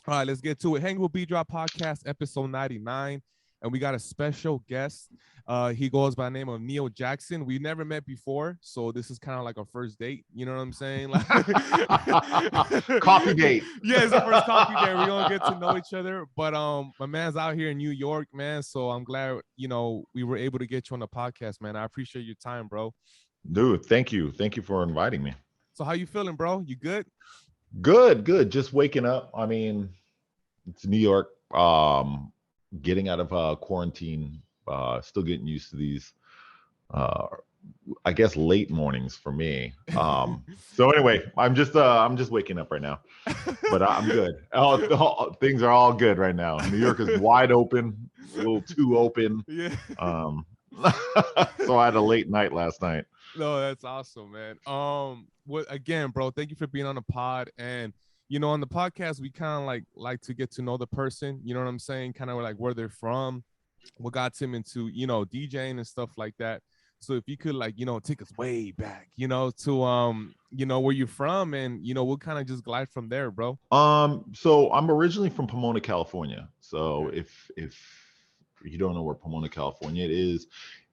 All right, let's get to it. Hang with B Drop Podcast, episode 99. And we got a special guest. He goes by the name of Neil Jackson. We never met before, so this is kind of like a first date. You know what I'm saying? Like coffee date. Yeah, it's the first coffee date. We're gonna get to know each other. But my man's out here in New York, man. So I'm glad, we were able to get you on the podcast, man. I appreciate your time, bro. Dude, thank you. Thank you for inviting me. So how you feeling, bro? You good? Good. Just waking up. I mean, it's New York. Getting out of quarantine. Still getting used to these. I guess late mornings for me. So anyway, I'm just waking up right now, but I'm good. Things are all good right now. New York is wide open, a little too open. Yeah. So I had a late night last night. No, that's awesome, man. Again, bro, thank you for being on the pod. And on the podcast, we kind of like to get to know the person. You know what I'm saying? Kind of like where they're from, what got them into DJing and stuff like that. So if you could take us way back, to where you're from, and we'll kind of just glide from there, bro. So I'm originally from Pomona, California. So if you don't know where Pomona, California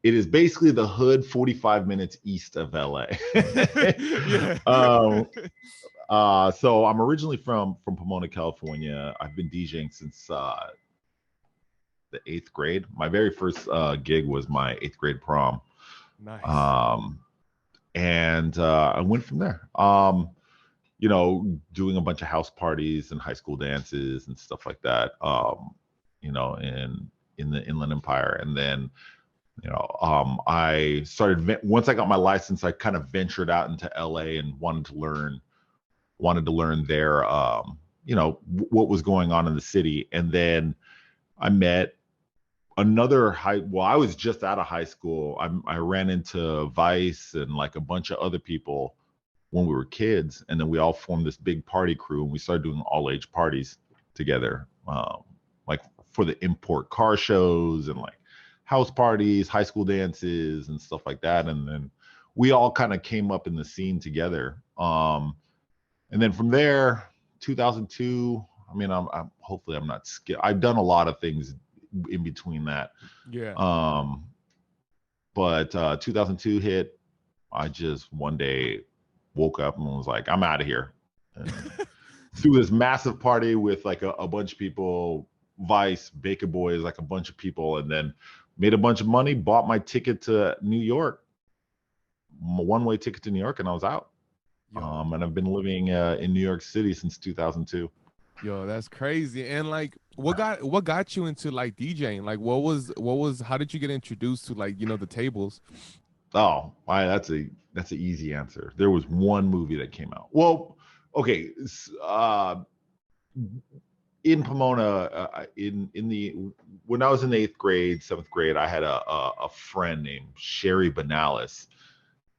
it is basically the hood 45 minutes east of LA. Yeah. So I'm originally from Pomona, California. I've been DJing since the 8th grade. My very first gig was my 8th grade prom. Nice. And I went from there. Doing a bunch of house parties and high school dances and stuff like that. In the Inland Empire, and then I started once I got my license. I kind of ventured out into LA and wanted to learn there. What was going on in the city, and then I met another I was just out of high school. I ran into Vice and like a bunch of other people when we were kids, and then we all formed this big party crew, and we started doing all age parties together, like for the import car shows and like house parties, high school dances and stuff like that. And then we all kind of came up in the scene together. And then from there, 2002, I mean, I'm hopefully I'm not I've done a lot of things in between that. Yeah. But 2002 hit. I just one day woke up and was like, I'm out of here. And threw this massive party with like a bunch of people, Vice, Baker Boys, like a bunch of people, and then made a bunch of money, bought my ticket to New York, one-way ticket to New York, and I was out. And I've been living in New York City since 2002. Yo, that's crazy. And like, what got you into like DJing? Like, what was how did you get introduced to like the tables? Oh, that's an easy answer. There was one movie that came out. Well, okay, in Pomona, when I was in the 8th grade, 7th grade, I had a friend named Sherry Benalis.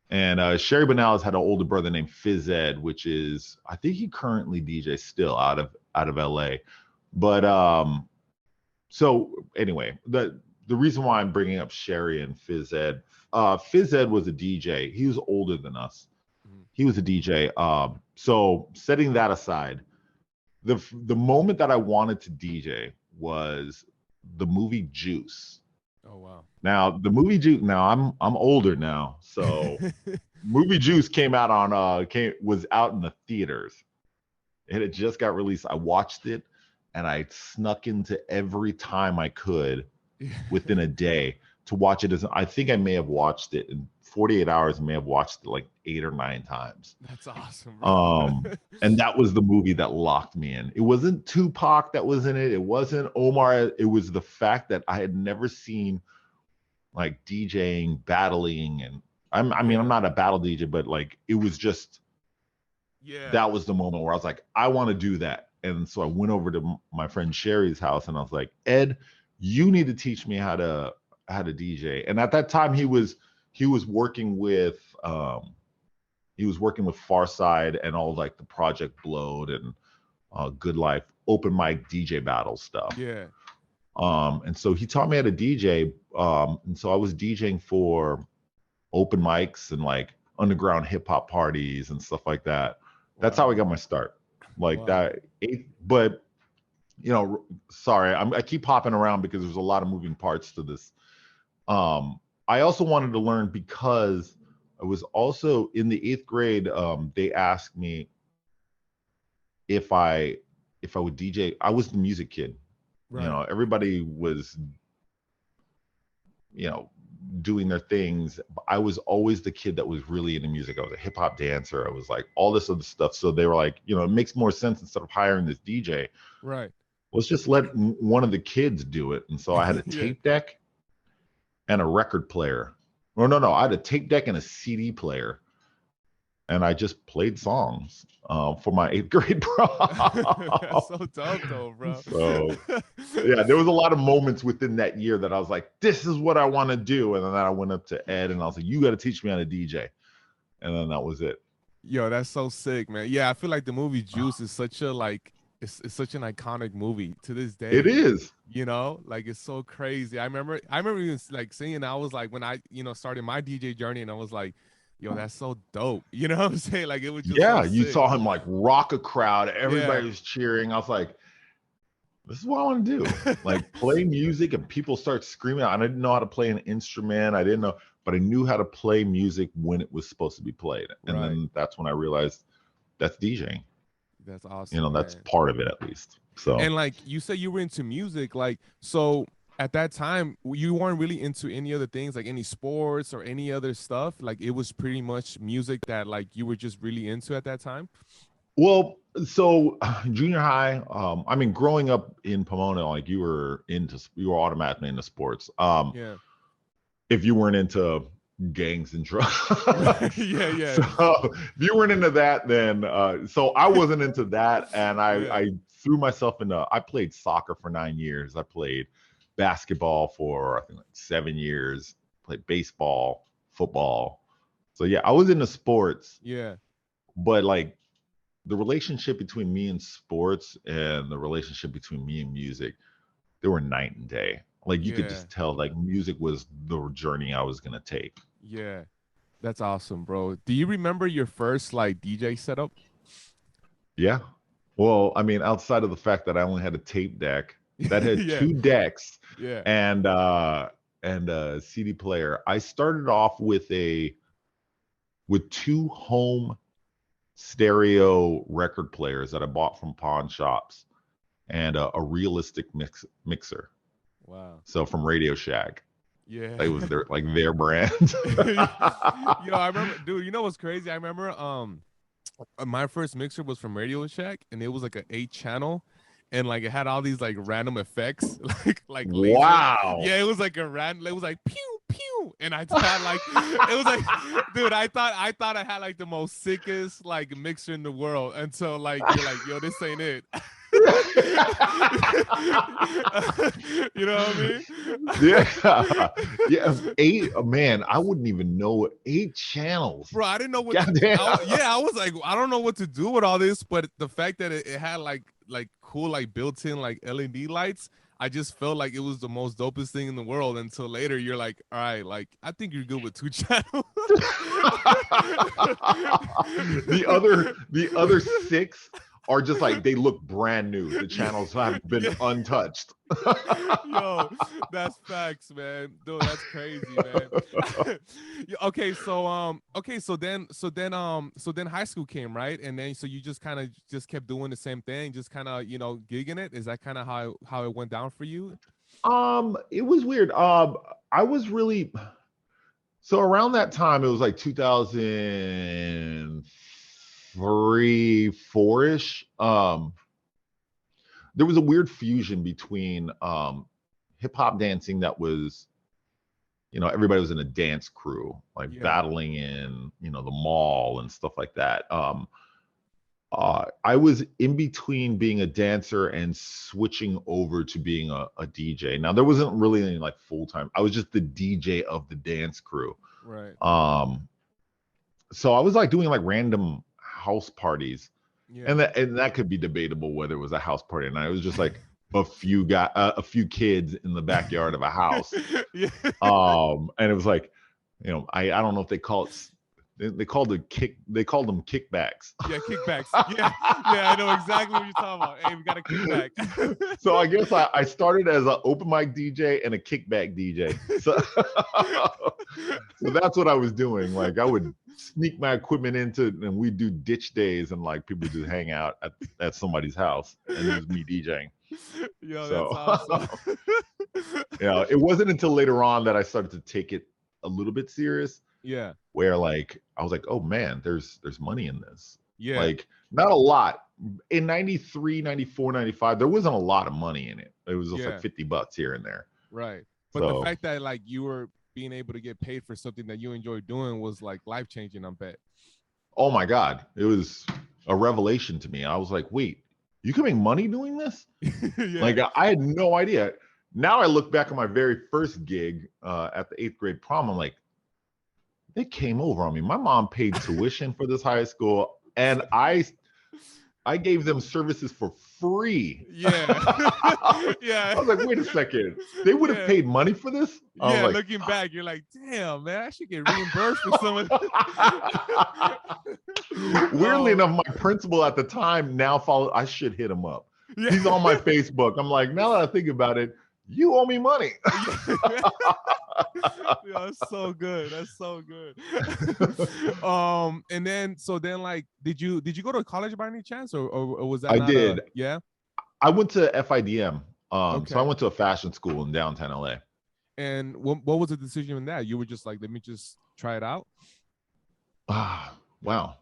And Sherry Benalis had an older brother named Fizz Ed, which is, I think he currently DJs still out of LA. But so anyway, the reason why I'm bringing up Sherry and Fizz Ed was a DJ. He was older than us. He was a DJ. So setting that aside, the moment that I wanted to DJ was the movie Juice. Oh wow! Now the movie Juice. Now I'm older now, so movie Juice was out in the theaters. It had just got released. I watched it, and I snuck into every time I could within a day to watch it. I think I may have watched it in 48 hours. May have watched it like 8 or 9 times. That's awesome, bro. And that was the movie that locked me in. It wasn't Tupac that was in it. It wasn't Omar. It was the fact that I had never seen like DJing, battling, and I'm not a battle DJ, but like it was just, that was the moment where I was like, I want to do that. And so I went over to my friend Sherry's house, and I was like, Ed, you need to teach me how to DJ. And at that time, he was working with Farside and all like the Project Blowed and Good Life open mic DJ battle stuff. Yeah. And so he taught me how to DJ. And so I was DJing for open mics and like underground hip hop parties and stuff like that. That's how I got my start. Like that. But you know, sorry, I keep hopping around because there's a lot of moving parts to this. I also wanted to learn because I was also in the 8th grade. They asked me if I would DJ. I was the music kid. You Right. know, everybody was, you know, doing their things. I was always the kid that was really into music. I was a hip hop dancer. I was like all this other stuff. So they were like, you know, it makes more sense instead of hiring this DJ. Right. Let's just let one of the kids do it. And so I had a Yeah. tape deck and a record player. Or no, I had a tape deck and a CD player, and I just played songs for my 8th grade prom. That's so dope though, bro. So yeah, there was a lot of moments within that year that I was like, this is what I want to do. And then I went up to Ed and I was like, you got to teach me how to DJ. And then that was it. Yo, that's so sick, man. Yeah, I feel like the movie Juice is such a like it's such an iconic movie to this It day. is. You know, like it's so crazy. I remember even like seeing. I was like when I started my DJ journey, and I was like, yo, that's so dope. You know what I'm saying? Like it was just so Yeah, you sick. saw him like rock a crowd. Yeah. Everybody was cheering. I was like, this is what I want to do. Like play music and people start screaming. I didn't know how to play an instrument. I didn't know, but I knew how to play music when it was supposed to be played. And Right. then that's when I realized that's DJing. That's You know, awesome, that's man. part of it at least. So And like you said, you were into music, like so. At that time, you weren't really into any other things, like any sports or any other stuff. Like it was pretty much music that like you were just really into at that time. well, so junior high, I mean, growing up in Pomona, like you were automatically into sports. Yeah. If you weren't into gangs and drugs. Right. Yeah. So Yeah. if you weren't into that, then so I wasn't into that, and Yeah. I threw myself into. I played soccer for 9 years. I played basketball for I think like 7 years. Played baseball, football. So yeah, I was into sports, Yeah. but like the relationship between me and sports and the relationship between me and music, they were night and day. Like you could Yeah. just tell like music was the journey I was gonna take. Yeah. That's awesome, bro. Do you remember your first like DJ setup? Yeah. Well, I mean, outside of the fact that I only had a tape deck that had Yeah. 2 decks Yeah. and a CD player, I started off with 2 home stereo record players that I bought from pawn shops and a realistic mixer. Wow. So from Radio Shack, Yeah. it was their brand. Yo, I remember, dude, you know what's crazy? I remember my first mixer was from Radio Shack and it was like an 8 channel and like it had all these like random effects like laser. Wow. Yeah, it was like a random, it was like pew pew. And I thought like it was like dude, I thought I had like the most sickest like mixer in the world until like you're like, yo, this ain't it. You know what I mean? Yeah. Yeah. 8, man, I wouldn't even know 8 channels. Bro, I didn't know what Goddamn. I was like, I don't know what to do with all this, but the fact that it had like cool like built-in like LED lights, I just felt like it was the most dopest thing in the world until later you're like, all right, like I think you're good with 2 channels. The other 6 are just like they look brand new. The channels have been untouched. Yo, that's facts, man. Dude, that's crazy, man. So then high school came, right? And then so you just kind of just kept doing the same thing, just kind of, gigging it. Is that kind of how it went down for you? It was weird. I was really so around that time. It was like 2003, 4ish. There was a weird fusion between hip hop dancing that was, everybody was in a dance crew, like Yeah. battling in, the mall and stuff like that. I was in between being a dancer and switching over to being a DJ. Now there wasn't really any like full time. I was just the DJ of the dance crew. Right. So I was like doing like random house parties, Yeah. and that could be debatable whether it was a house party or not. It was just like a few kids in the backyard of a house. Yeah. And it was like, I don't know if they call it they called them kickbacks. Yeah, kickbacks. Yeah, yeah, I know exactly what you're talking about. Hey, we got a kickback. So I guess I started as an open mic DJ and a kickback DJ. So, so that's what I was doing. Like I would sneak my equipment into, and we'd do ditch days, and like people just hang out at somebody's house, and it was me DJing. Yo, So, that's awesome. yeah, it wasn't until later on that I started to take it a little bit serious. Yeah. Where like I was like, oh man, there's money in this. Yeah. Like not a lot. In 93, 94, 95, there wasn't a lot of money in it. It was just like $50 here and there. Right. But the fact that like you were being able to get paid for something that you enjoy doing was like life-changing, I bet. Oh my God. It was a revelation to me. I was like, wait, you can make money doing this? Yeah. Like I had no idea. Now I look back at my very first gig at the 8th grade prom. I'm like, they came over on me. My mom paid tuition for this high school, and I gave them services for free. Yeah. Yeah. I was like, wait a second. They would have paid money for this? Yeah, like, looking back, you're like, damn, man, I should get reimbursed for some of this. Weirdly enough, my principal at the time now followed. I should hit him up. Yeah. He's on my Facebook. I'm like, now that I think about it, you owe me money. Yeah, that's so good. That's so good. And then like, did you go to college by any chance, or was that? I did. Yeah. I went to FIDM. So I went to a fashion school in downtown LA. And what was the decision in that? You were just like, let me just try it out. Wow.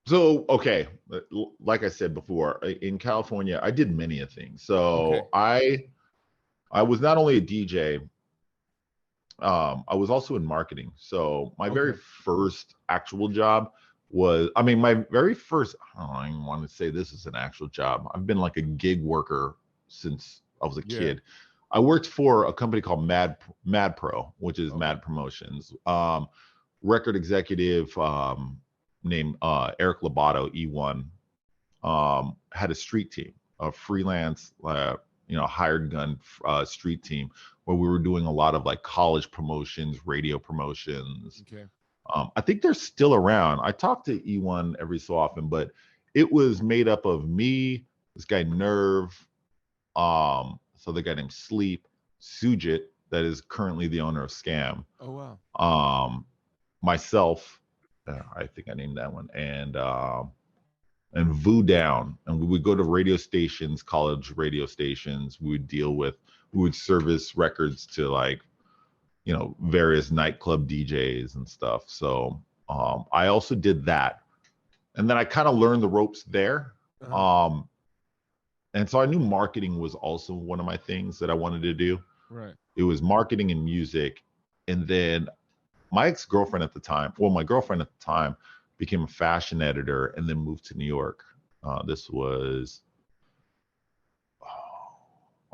So, okay, like I said before, in California, I did many a thing. So I was not only a DJ, I was also in marketing. So my very first actual job was, my very first, I don't even want to say this is an actual job. I've been like a gig worker since I was a kid. I worked for a company called Mad Pro, which is Mad Promotions. Record executive, named Eric Labato, E1, had a street team, a freelance, hired gun street team, where we were doing a lot of like college promotions, radio promotions. Okay. I think they're still around. I talk to E1 every so often, but it was made up of me, this guy Nerve, so the guy named Sleep, Sujit, that is currently the owner of Scam. Oh wow. Myself. I think I named that one, and Voo Down, and we would go to radio stations, college radio stations. We would service records to like, various nightclub DJs and stuff. So I also did that, and then I kind of learned the ropes there. And so I knew marketing was also one of my things that I wanted to do. Right. It was marketing and music, and then my ex-girlfriend at the time, my girlfriend at the time, became a fashion editor and then moved to New York. This was,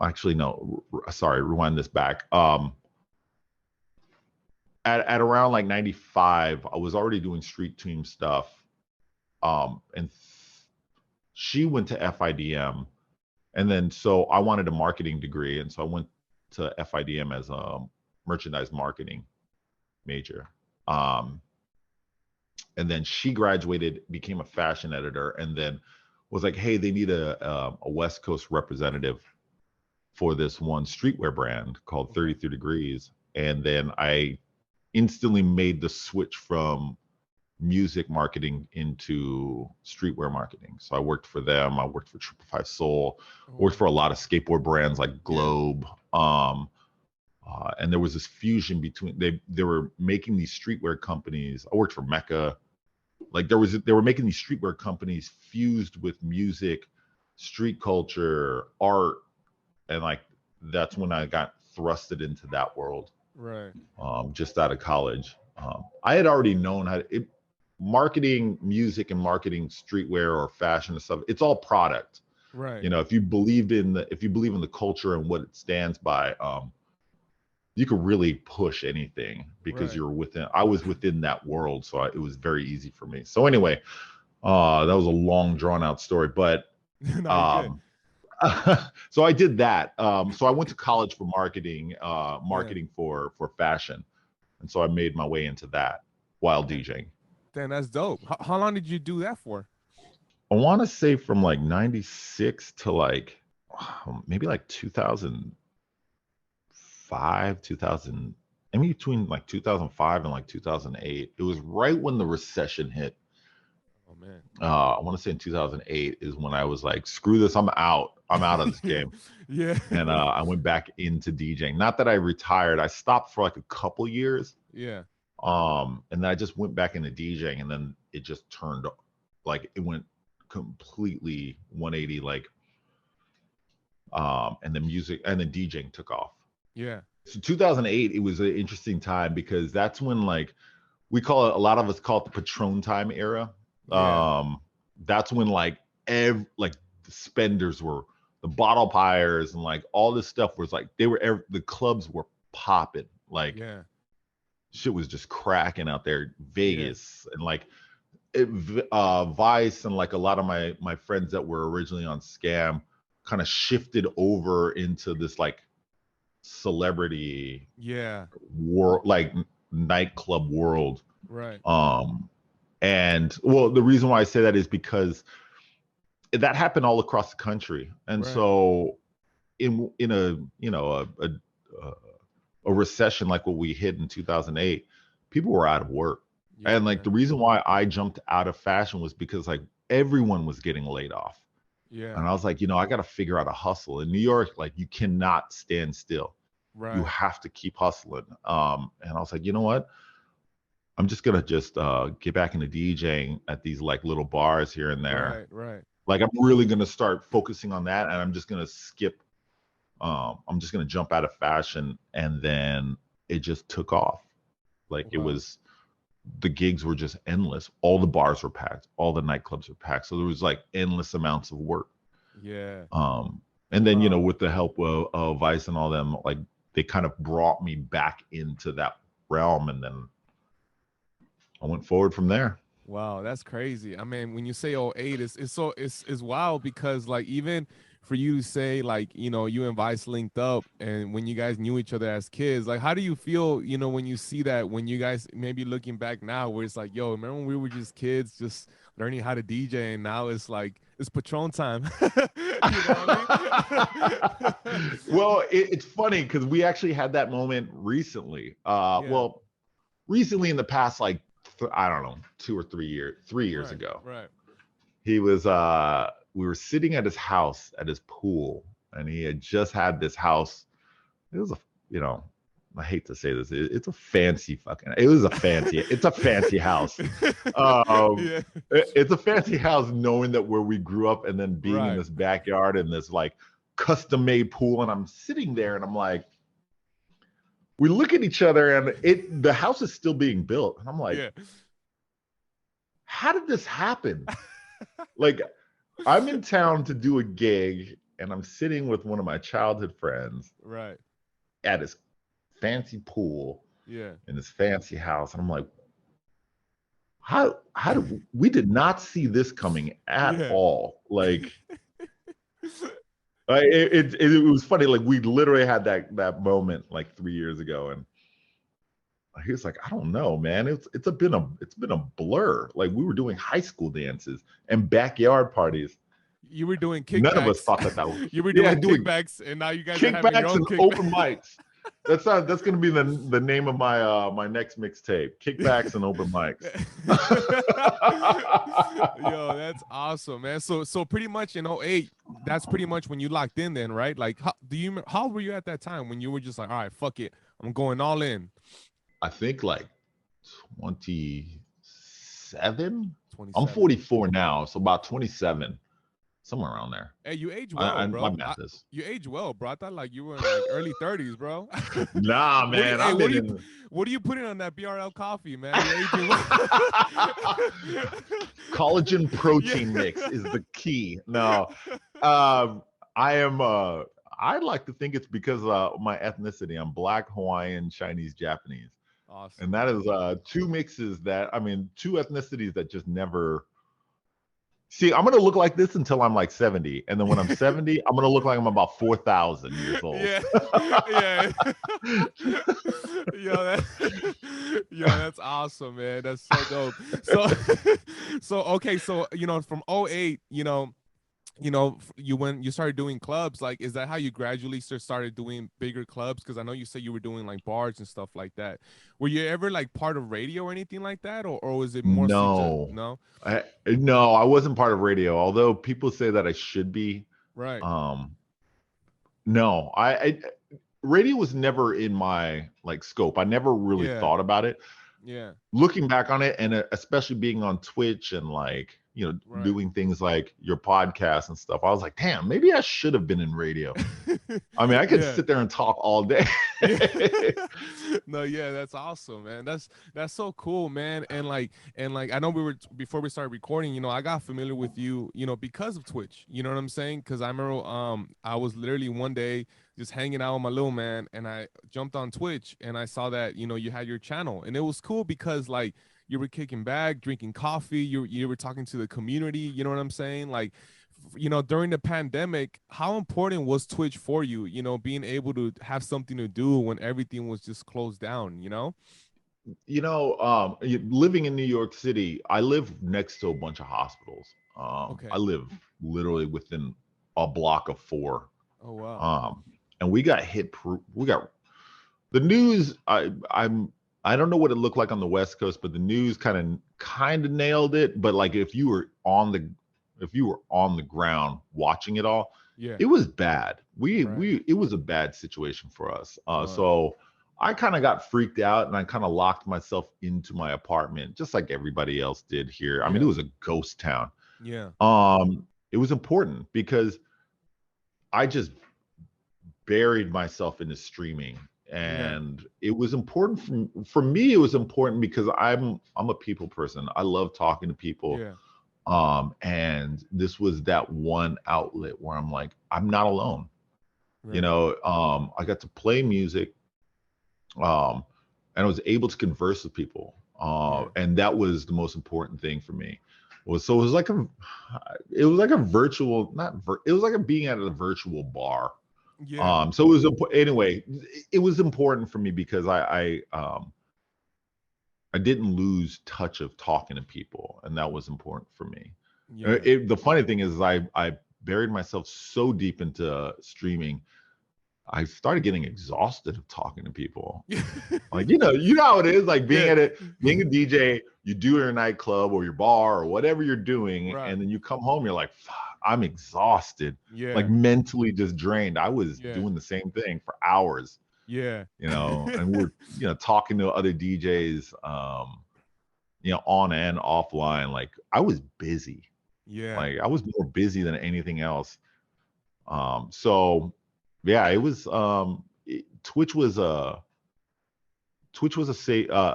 actually, no, sorry, rewind this back. At around like 95, I was already doing street team stuff. And she went to FIDM. And then, so I wanted a marketing degree. And so I went to FIDM as a merchandise marketing major. And then she graduated, became a fashion editor, and then was like, hey, they need a West Coast representative for this one streetwear brand called 33 Degrees. And then I instantly made the switch from music marketing into streetwear marketing. So I worked for them. I worked for 555 Soul, worked for a lot of skateboard brands like Globe. And there was this fusion between, they were making these streetwear companies. I worked for Mecca. Like they were making these streetwear companies fused with music, street culture, art. And like, that's when I got thrusted into that world. Right. Just out of college. I had already known how to, marketing music and marketing streetwear or fashion and stuff. It's all product. Right. If you believe in the culture and what it stands by, you could really push anything because I was within that world. So it was very easy for me. So anyway, that was a long drawn out story, but, so I did that. So I went to college for marketing for fashion. And so I made my way into that while DJing. Damn, that's dope. How long did you do that for? I want to say from like 96 to like maybe like 2005, 2000, I mean between like 2005 and like 2008. It was right when the recession hit. Oh man. I want to say in 2008 is when I was like, screw this, I'm out. I'm out of this game. Yeah. And I went back into DJing. Not that I retired. I stopped for like a couple years. Yeah. And then I just went back into DJing, and then it just turned like it went completely 180, like and the music and the DJing took off. Yeah. So 2008, it was an interesting time because that's when like we call it, a lot of us call it the Patron Time era. Yeah. That's when like like the spenders were, the bottle buyers, and like all this stuff was like the clubs were popping, like Yeah. shit was just cracking out there. Vegas and like Vice and like a lot of my friends that were originally on Scam kind of shifted over into this like celebrity world, like nightclub world. Right. And well, the reason why I say that is because that happened all across the country. And so in a, you know, a recession like what we hit in 2008, people were out of work. Yeah, and like the reason why I jumped out of fashion was because like everyone was getting laid off. Yeah. And I was like, you know, I got to figure out a hustle. In New York, like you cannot stand still. Right. You have to keep hustling. And I was like, you know what? I'm just gonna get back into DJing at these like little bars here and there. Right. Like I'm really gonna start focusing on that, and I'm just gonna skip. I'm just gonna jump out of fashion, and then it just took off. Like it was, the gigs were just endless. All the bars were packed. All the nightclubs were packed. So there was like endless amounts of work. Yeah. And then you know, with the help of Vice and all them, like they kind of brought me back into that realm, and then I went forward from there. Wow, that's crazy. I mean, when you say 08, it's wild because like even for you to say like, you know, you and Vice linked up and when you guys knew each other as kids, like how do you feel, you know, when you see that, when you guys maybe looking back now where it's like, yo, remember when we were just kids just learning how to DJ and now it's like it's Patron time. You know what I mean? Well, it's funny because we actually had that moment recently. Well, recently in the past like I don't know, 3 years ago. Right. He was we were sitting at his house at his pool, and he had just had this house. It was a, you know, I hate to say this, it's a fancy it's a fancy house. It's a fancy house, knowing that where we grew up and then being in this backyard and this like custom made pool, and I'm sitting there and I'm like, we look at each other and the house is still being built. And I'm like, how did this happen? Like, I'm in town to do a gig and I'm sitting with one of my childhood friends at his fancy pool in his fancy house. And I'm like, how did we did not see this coming at all? Like, it was funny. Like we literally had that moment like 3 years ago, and he was like, I don't know, man. It's been a blur. Like we were doing high school dances and backyard parties. You were doing kickbacks. None of us thought that was. You were doing kickbacks, and now you guys are having your own and open mics. That's going to be the name of my my next mixtape. Kickbacks and open mics. Yo, that's awesome, man. So pretty much in 08, that's pretty much when you locked in then, right? Like how old were you at that time when you were just like, all right, fuck it, I'm going all in? I think like 27. I'm 44 now, so about 27. Somewhere around there. Hey, you age well, bro. My math is. You age well, bro. I thought like you were in like early 30s, bro. Nah, man. What are you putting on that BRL coffee, man? You're aging well. Collagen protein mix is the key. No, I am. I like to think it's because of my ethnicity. I'm Black, Hawaiian, Chinese, Japanese. Awesome. And that is two mixes two ethnicities that just never See, I'm gonna look like this until I'm like 70, and then when I'm 70, I'm gonna look like I'm about 4,000 years old. Yeah, yeah. Yo, that's awesome, man. That's so dope. So, so okay, so from '08, you started doing clubs. Like, is that how you gradually started doing bigger clubs? Because I know you said you were doing like bars and stuff like that. Were you ever like part of radio or anything like that, or was it mostly just No, no? no, I wasn't part of radio. Although people say that I should be. Right. Um, no, radio was never in my like scope. I never really Yeah. thought about it. Yeah. Looking back on it, and especially being on Twitch and like Right. doing things like your podcast and stuff, I was like, damn, maybe I should have been in radio. I mean, I could Yeah. sit there and talk all day. Yeah. No, yeah, that's awesome, man. That's so cool, man. And like I know we were before we started recording, I got familiar with you, because of Twitch. You know what I'm saying? Because I remember I was literally one day just hanging out with my little man, and I jumped on Twitch and I saw that, you had your channel. And it was cool because like you were kicking back, drinking coffee, you were talking to the community, you know what I'm saying? Like during the pandemic, how important was Twitch for you, being able to have something to do when everything was just closed down? Living in New York City, I live next to a bunch of hospitals. I Okay. live literally within a block of 4. Oh, wow. Um, and we got hit. We got the news. I don't know what it looked like on the West Coast, but the news kind of nailed it. But like if you were on the ground watching it all, Yeah. it was bad. Right. It was a bad situation for us. Wow. So I kind of got freaked out and I kind of locked myself into my apartment, just like everybody else did here. I mean, it Yeah. was a ghost town. Yeah. It was important because I just buried myself into streaming, Yeah. and it was important for me. It was important because I'm a people person. I love talking to people. Yeah. And this was that one outlet where I'm like, I'm not alone. Right. I got to play music, um, and I was able to converse with people. Yeah. And that was the most important thing for me. So it was like a virtual, not vir- it was like a being at a virtual bar. Yeah. So it was anyway. It was important for me because I didn't lose touch of talking to people, and that was important for me. Yeah. The funny thing is, I buried myself so deep into streaming, I started getting exhausted of talking to people. Like you know how it is, like Yeah. being a DJ, you do your nightclub or your bar or whatever you're doing, Right. and then you come home, you're like, fuck, I'm exhausted, like Yeah. mentally just drained. I was Yeah. doing the same thing for hours, Yeah. and we're talking to other DJs, on and offline. Like I was busy. Yeah. Like I was more busy than anything else. So yeah, it was Twitch was a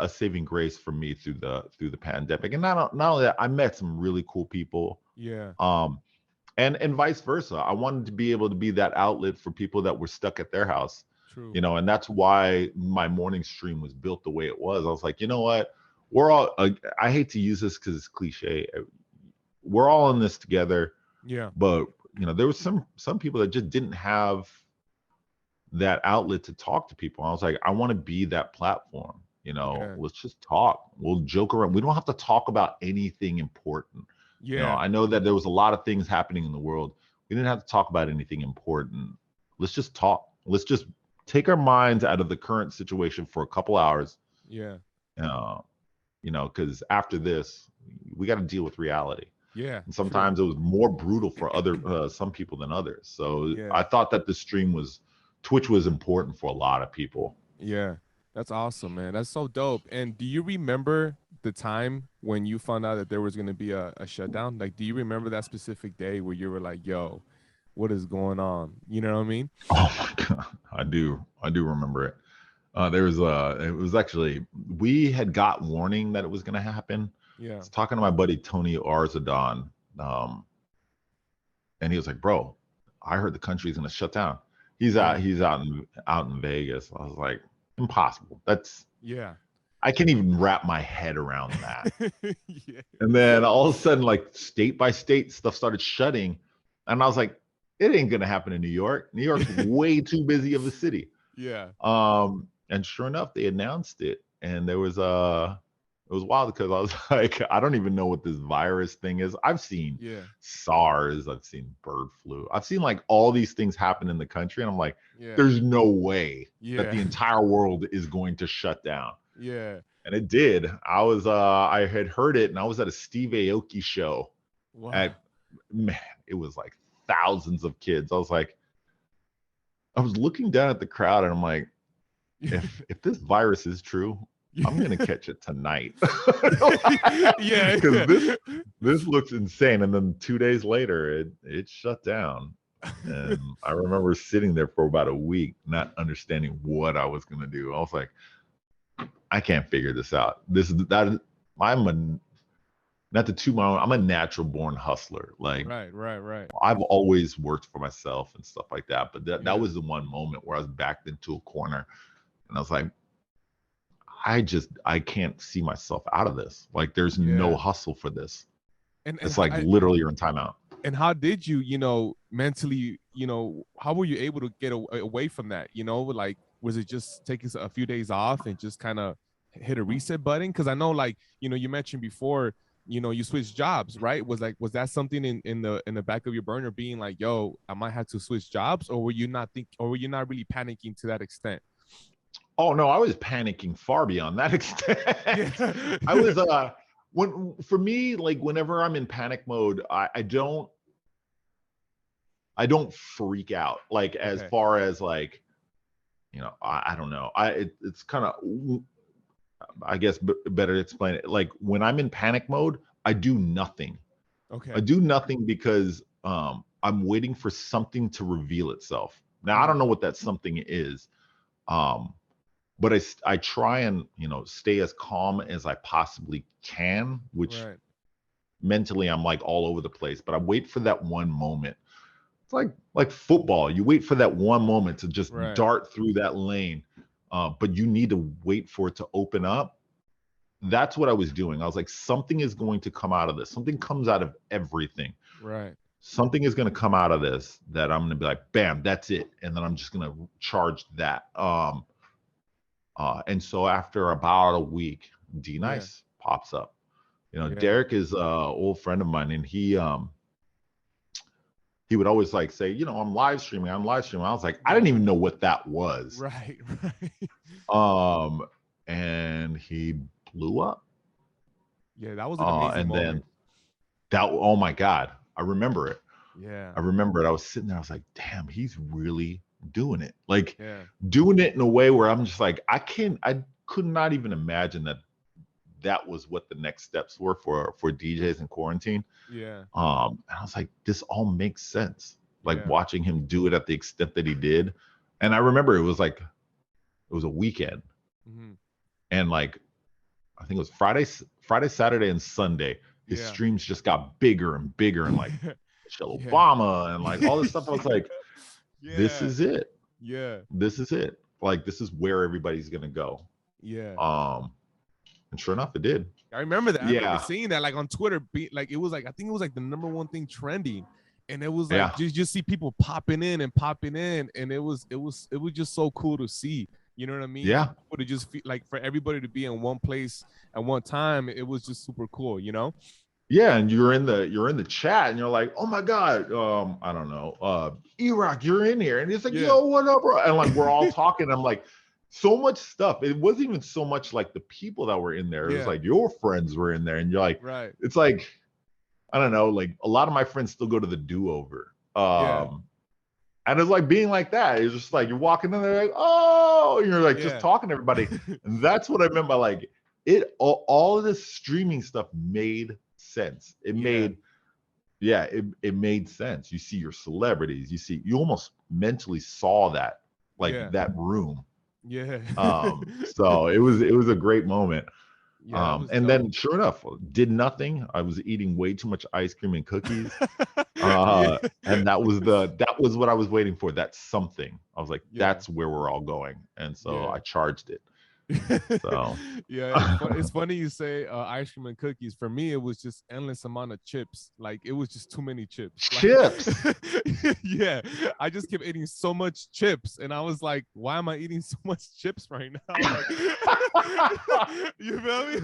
saving grace for me through the pandemic. And not only that, I met some really cool people. Yeah. Um and vice versa. I wanted to be able to be that outlet for people that were stuck at their house. True. And that's why my morning stream was built the way it was. I was like, you know what? We're all I hate to use this because it's cliche. We're all in this together, Yeah. but there was some people that just didn't have that outlet to talk to people. I was like, I want to be that platform. Yeah. Let's just talk. We'll joke around. We don't have to talk about anything important. Yeah. I know that there was a lot of things happening in the world. We didn't have to talk about anything important. Let's just talk. Let's just take our minds out of the current situation for a couple hours. Yeah. Because after this, we got to deal with reality. Yeah. And True. sometimes it was more brutal for some people than others. So Yeah. I thought that Twitch was important for a lot of people. Yeah. That's awesome, man. That's so dope. And do you remember the time when you found out that there was going to be a shutdown? Like, do you remember that specific day where you were like, yo, what is going on? You know what I mean? Oh my God. I do remember it. It was actually, we had got warning that it was going to happen. Yeah. I was talking to my buddy, Tony Arzadon. And he was like, bro, I heard the country's going to shut down. He's out in Vegas. I was like, impossible. Yeah. I can't even wrap my head around that. Yeah. And then all of a sudden, like state by state, stuff started shutting. And I was like, it ain't gonna happen in New York. New York's way too busy of a city. Yeah. And sure enough, they announced it. And there was it was wild because I was like, I don't even know what this virus thing is. I've seen Yeah. SARS, I've seen bird flu, I've seen like all these things happen in the country. And I'm like, Yeah. there's no way that the Yeah. entire world is going to shut down. Yeah. And it did. I had heard it and I was at a Steve Aoki show Wow. at, man, it was like thousands of kids. I was looking down at the crowd and I'm like, if this virus is true, I'm gonna catch it tonight. Yeah. Because this looks insane. And then 2 days later, it shut down. And I remember sitting there for about a week, not understanding what I was gonna do. I was like, I can't figure this out. I'm a natural born hustler. Like, right. I've always worked for myself and stuff like that. But Yeah. that was the one moment where I was backed into a corner and I was like, I can't see myself out of this. Like, there's no hustle for this. And it's like literally you're in timeout. And how did you, mentally, how were you able to get away from that? Like, was it just taking a few days off and just kind of hit a reset button? Because I know, like, you mentioned before, you switched jobs, right? Was that something in the back of your burner, being like, yo, I might have to switch jobs, or were you not really panicking to that extent? Oh no, I was panicking far beyond that extent. Yeah. I was for me, like, whenever I'm in panic mode, I don't freak out, like, as far as, like, I don't know. It's kind of, I guess, better to explain it. Like, when I'm in panic mode, I do nothing. Okay. I do nothing because I'm waiting for something to reveal itself. Now, I don't know what that something is. But I try and, stay as calm as I possibly can, which mentally I'm like all over the place, but I wait for that one moment. It's like football. You wait for that one moment to just dart through that lane, but you need to wait for it to open up. That's what I was doing. I was like, something is going to come out of this. Something comes out of everything. Right. Something is going to come out of this that I'm going to be like, bam, that's it. And then I'm just going to charge that. And so after about a week, D Nice pops up. Derek is an old friend of mine, and he would always like say, I'm live streaming. I was like, I didn't even know what that was. Right. And he blew up. Yeah, that was an amazing moment. Oh my God, I remember it. Yeah. I remember it. I was sitting there, I was like, damn, he's really doing it. Like, doing it in a way where I'm just like, I could not even imagine that was what the next steps were for DJs in quarantine. Yeah. And I was like, this all makes sense. Like, watching him do it at the extent that he did. And I remember it was a weekend. Mm-hmm. And like, I think it was Friday, Saturday, and Sunday. His streams just got bigger and bigger, and like Michelle Obama and like all this stuff. I was like, this is it. Yeah. This is it. Like, this is where everybody's gonna go. Yeah. And sure enough, it did. I remember that. I remember seeing that, like, on Twitter. It was like, I think it was like the number one thing trending, and it was like just see people popping in, and it was just so cool to see. You know what I mean? Yeah. To just feel like, for everybody to be in one place at one time, it was just super cool. Yeah, and you're in the chat, and you're like, oh my God, I don't know, E-Rock, you're in here, and it's like, yo, what up, bro? And like, we're all talking. I'm like, so much stuff. It wasn't even so much like the people that were in there. It was like your friends were in there, and you're like, it's like, I don't know, like, a lot of my friends still go to the do-over. And it's like being like that. It's just like, you're walking in there like, oh, and you're like just talking to everybody. And that's what I meant by like, all of this streaming stuff made sense. It made sense. You see your celebrities, you almost mentally saw that, like that room. Yeah. So it was a great moment. And dope. then sure enough, did nothing. I was eating way too much ice cream and cookies. And that was what I was waiting for. That's something. I was like, that's where we're all going. And so I charged it. So Yeah, it's funny you say ice cream and cookies. For me, it was just endless amount of chips. Like it was just too many chips. Like, chips. yeah, I just kept eating so much chips, and I was like, why am I eating so much chips right now? Like, you feel me?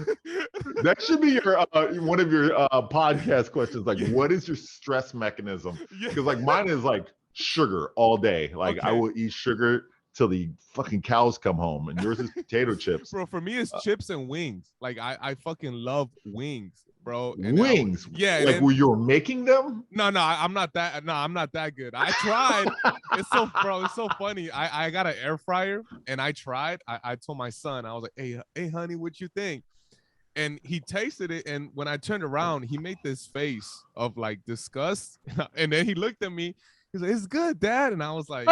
That should be your one of your podcast questions. Like, Yeah. what is your stress mechanism? Yeah. Because like mine is like sugar all day. Like I Okay. will eat sugar till the fucking cows come home, and yours is potato chips. Bro, for me it's chips and wings. Like I fucking love wings, bro. And then Wings, yeah, and like then were you making them? I'm not that. No, I'm not that good. I tried. It's so funny. I got an air fryer and I tried. I told my son, I was like, hey, honey, what you think? And he tasted it, and when I turned around, he made this face of like disgust, and then he looked at me. He's like, "It's good, Dad," and I was like,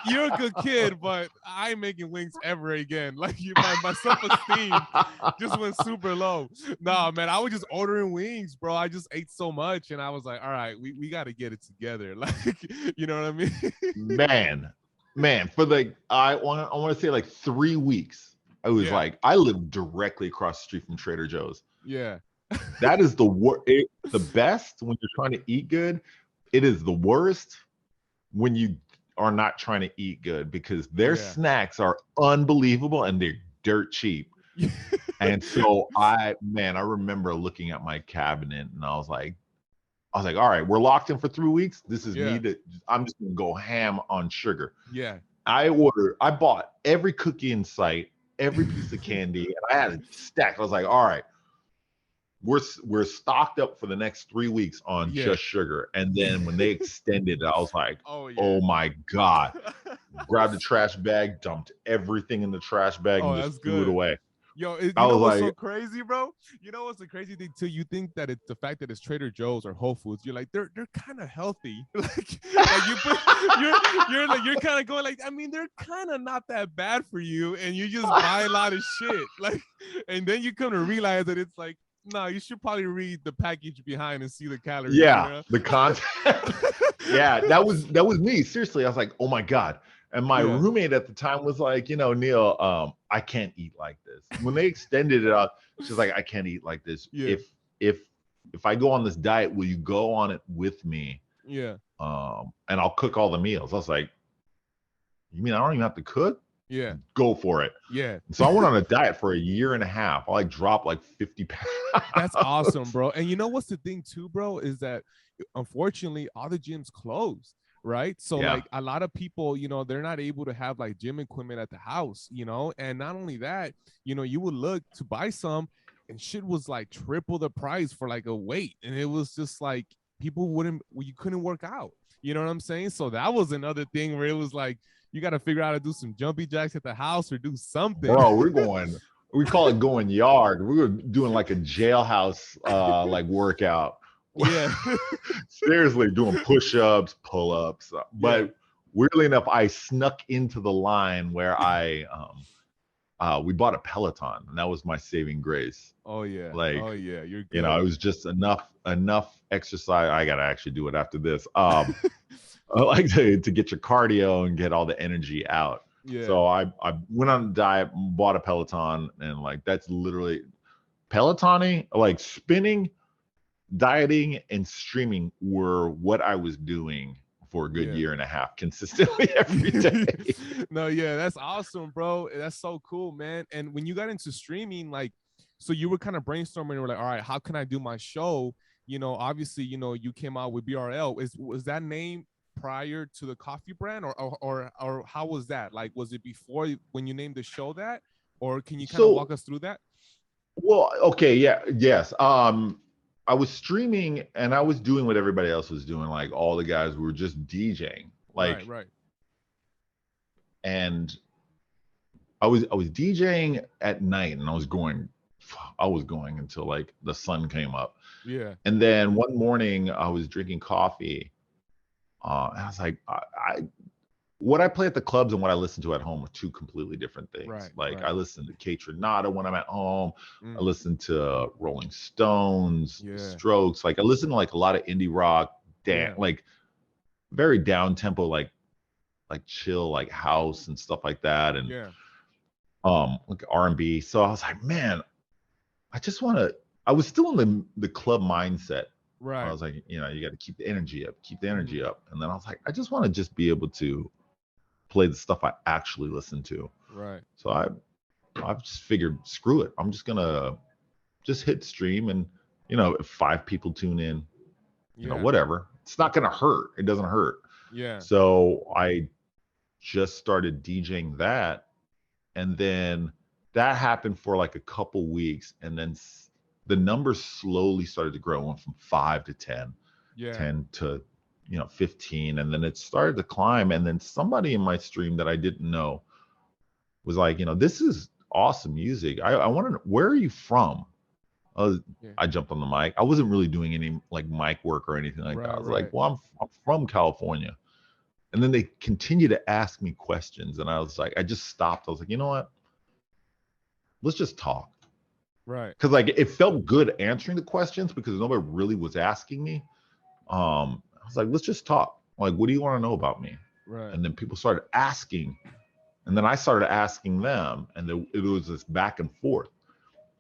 you're a good kid, but I ain't making wings ever again. Like my self-esteem just went super low. Nah, man, I was just ordering wings, bro. I just ate so much, and I was like, all right, we got to get it together. Like, you know what I mean? man, for like I want to say like 3 weeks. I was Yeah. like, I live directly across the street from Trader Joe's. Yeah. That is the best when you're trying to eat good. It is the worst when you are not trying to eat good because their snacks are unbelievable and they're dirt cheap. And so I remember looking at my cabinet and I was like, all right, we're locked in for 3 weeks. This is me I'm just gonna go ham on sugar. Yeah. I bought every cookie in sight, every piece of candy, and I had it stacked. I was like, all right, we're stocked up for the next 3 weeks on just sugar. And then when they extended it, I was like, oh my God. Grabbed the trash bag, dumped everything in the trash bag, and just threw it away. Yo, you know what's so crazy, bro? You know what's the crazy thing too? You think that it's the fact that it's Trader Joe's or Whole Foods. You're like, they're kind of healthy. like you're kind of going like, I mean, they're kind of not that bad for you, and you just buy a lot of shit. Like, and then you come to realize that it's like, no, you should probably read the package behind and see the calories. Yeah, you know? the content. Yeah, that was me. Seriously, I was like, oh my God. And my roommate at the time was like, Neil, I can't eat like this. When they extended it out, she's like, I can't eat like this. Yeah. If I go on this diet, will you go on it with me? Yeah. And I'll cook all the meals. I was like, you mean I don't even have to cook? Yeah. Go for it. Yeah. So I went on a diet for a year and a half. I like dropped like 50 pounds. That's awesome, bro. And you know what's the thing too, bro, is that unfortunately all the gyms closed. Right. So like a lot of people, they're not able to have like gym equipment at the house, and not only that, you would look to buy some and shit was like triple the price for like a weight. And it was just like you couldn't work out. You know what I'm saying? So that was another thing where it was like, you got to figure out how to do some jumpy jacks at the house or do something. Bro, we call it going yard. We were doing like a jailhouse like workout. Yeah. Seriously, doing push-ups, pull-ups. But weirdly enough, I snuck into the line where we bought a Peloton, and that was my saving grace. Oh yeah. Like, you're good. It was just enough exercise. I gotta actually do it after this. I like to get your cardio and get all the energy out. Yeah. So I went on a diet, bought a Peloton, and like that's literally Pelotoning, like spinning, dieting, and streaming were what I was doing for a good year and a half consistently every day. No, that's awesome, bro. That's so cool, man. And when you got into streaming, like, so you were kind of brainstorming and were like, all right, how can I do my show? Obviously, you came out with BRL. Was that name prior to the coffee brand or how was that? Like, was it before when you named the show that, or can you kind of walk us through that? Well, okay. Yeah. Yes. I was streaming and I was doing what everybody else was doing. Like all the guys were just DJing. Like, right. And I was DJing at night, and I was going until like the sun came up. Yeah. And then one morning I was drinking coffee. And I was like, what I play at the clubs and what I listen to at home are two completely different things. Right. I listen to Kate when I'm at home. I listen to Rolling Stones, Strokes. Like I listen to like a lot of indie rock, like very down tempo, like chill, like house and stuff like that. And like R&B. So I was like, man, I just want to. I was still in the club mindset. I Right. was like, you know, you got to keep the energy up, keep the energy Mhm. up. And then I was like, I just want to just be able to play the stuff I actually listen to. Right. So I've just figured, screw it. I'm just gonna just hit stream, and you know, if 5 people tune in, you know, Yeah. whatever. It's not gonna hurt. It doesn't hurt. Yeah. So I just started DJing that, and then that happened for like a couple weeks, and then the numbers slowly started to grow, went from 5 to 10, Yeah. 10 to 15, and then it started to climb. And then somebody in my stream that I didn't know was like, you know, this is awesome music. I want to know, where are you from? Yeah. I jumped on the mic. I wasn't really doing any like mic work or anything like that. I Right. was like, Right. well, I'm from California. And then they continue to ask me questions. And I was like, I just stopped. I was like, you know what? Let's just talk. Right. Because like it felt good answering the questions because nobody really was asking me. I was like, let's just talk. Like, what do you want to know about me? Right. And then people started asking. And then I started asking them. And it was this back and forth.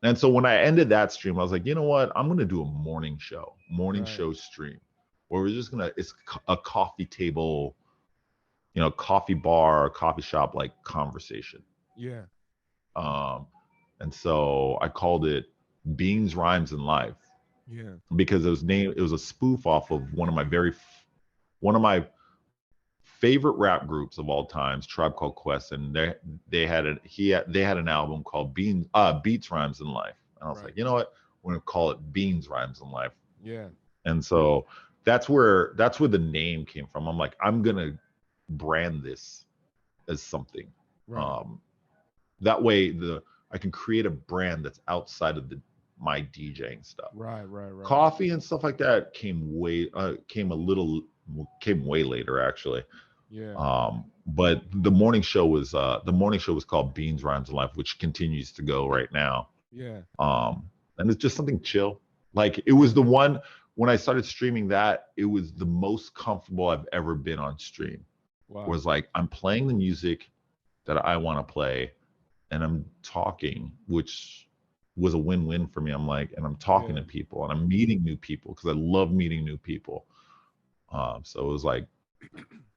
And so when I ended that stream, I was like, you know what? I'm going to do a morning Right. show stream where we're just going to, it's a coffee table, you know, coffee bar, coffee shop like conversation. Yeah. Um, and so I called it Beans, Rhymes, and Life Yeah. because it was a spoof off of one of my favorite rap groups of all times, Tribe Called Quest, and they had an album called Beats, Rhymes, and Life. And I was Right. like, you know what? We're gonna call it Beans, Rhymes, and Life. Yeah. And so that's where the name came from. I'm like, I'm gonna brand this as something. Right. Um, that way I can create a brand that's outside of my DJing stuff. Right. Right. Right. Coffee and stuff like that came way later actually. Yeah. But the morning show was called Beans, Rhymes, and Life, which continues to go right now. Yeah. And it's just something chill. Like it was the one when I started streaming that, it was the most comfortable I've ever been on stream. Wow. Was like I'm playing the music that I want to play, and I'm talking, which was a win-win for me. I'm like, and I'm talking Yeah. to people, and I'm meeting new people because I love meeting new people. So it was like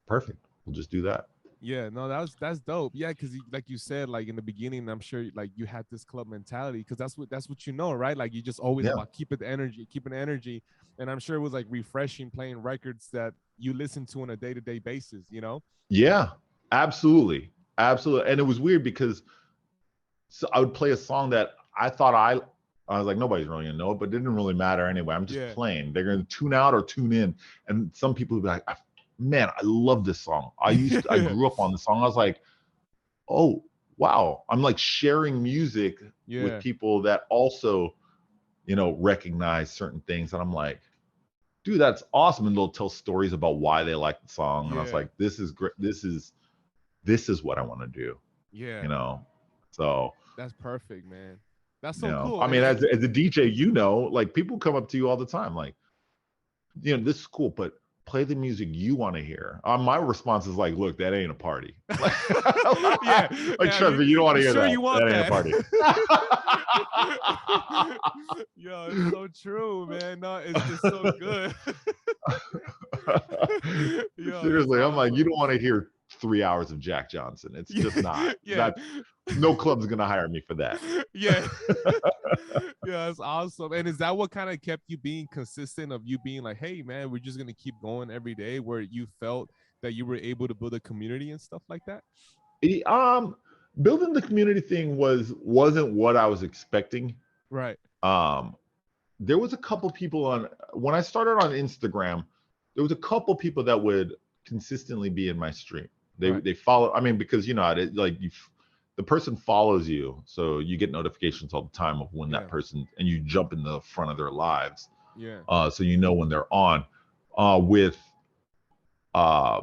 perfect. We'll just do that. Yeah, no, that's dope. Yeah, because like you said, like in the beginning, I'm sure like you had this club mentality because that's what you know, right? Like you just always Yeah. about keeping the energy, and I'm sure it was like refreshing playing records that you listen to on a day-to-day basis, you know? Yeah, absolutely. Absolutely. And it was weird because I would play a song that I was like, nobody's really gonna know it, but it didn't really matter anyway. I'm just Yeah, playing. They're gonna tune out or tune in. And some people would be like, man, I love this song. I grew up on the song. I was like, oh wow. I'm like sharing music with yeah, people that also, you know, recognize certain things. And I'm like, dude, that's awesome. And they'll tell stories about why they like the song. And I was yeah, like, this is great. This is what I want to do, yeah. you know. So, That's perfect, man. That's you so know, cool. I mean, as a DJ, you know, like people come up to you all the time, like, you know, this is cool, but play the music you want to hear. My response is like, look, that ain't a party. Yeah, Like, yeah. trust me, you don't want You to hear sure that. you want That ain't a that? party. Yo, it's so true, man. No, it's so good. Yo, that's Seriously, I'm like, you awesome. don't want to hear 3 hours of Jack Johnson. It's just not. Yeah, That's no club's gonna hire me for that. yeah. Yeah, that's awesome. And is that what kind of kept you being consistent of you being like, hey man, we're just gonna keep going every day, where you felt that you were able to build a community and stuff like that? It- building the community thing wasn't what I was expecting. Right. Um, there was a couple people on when I started on Instagram. There was a couple people that would consistently be in my stream. Right. They follow. I mean, because you know, the person follows you, so you get notifications all the time of when that Yeah. person, and you jump in the front of their lives, Yeah. so you know when they're on. With uh,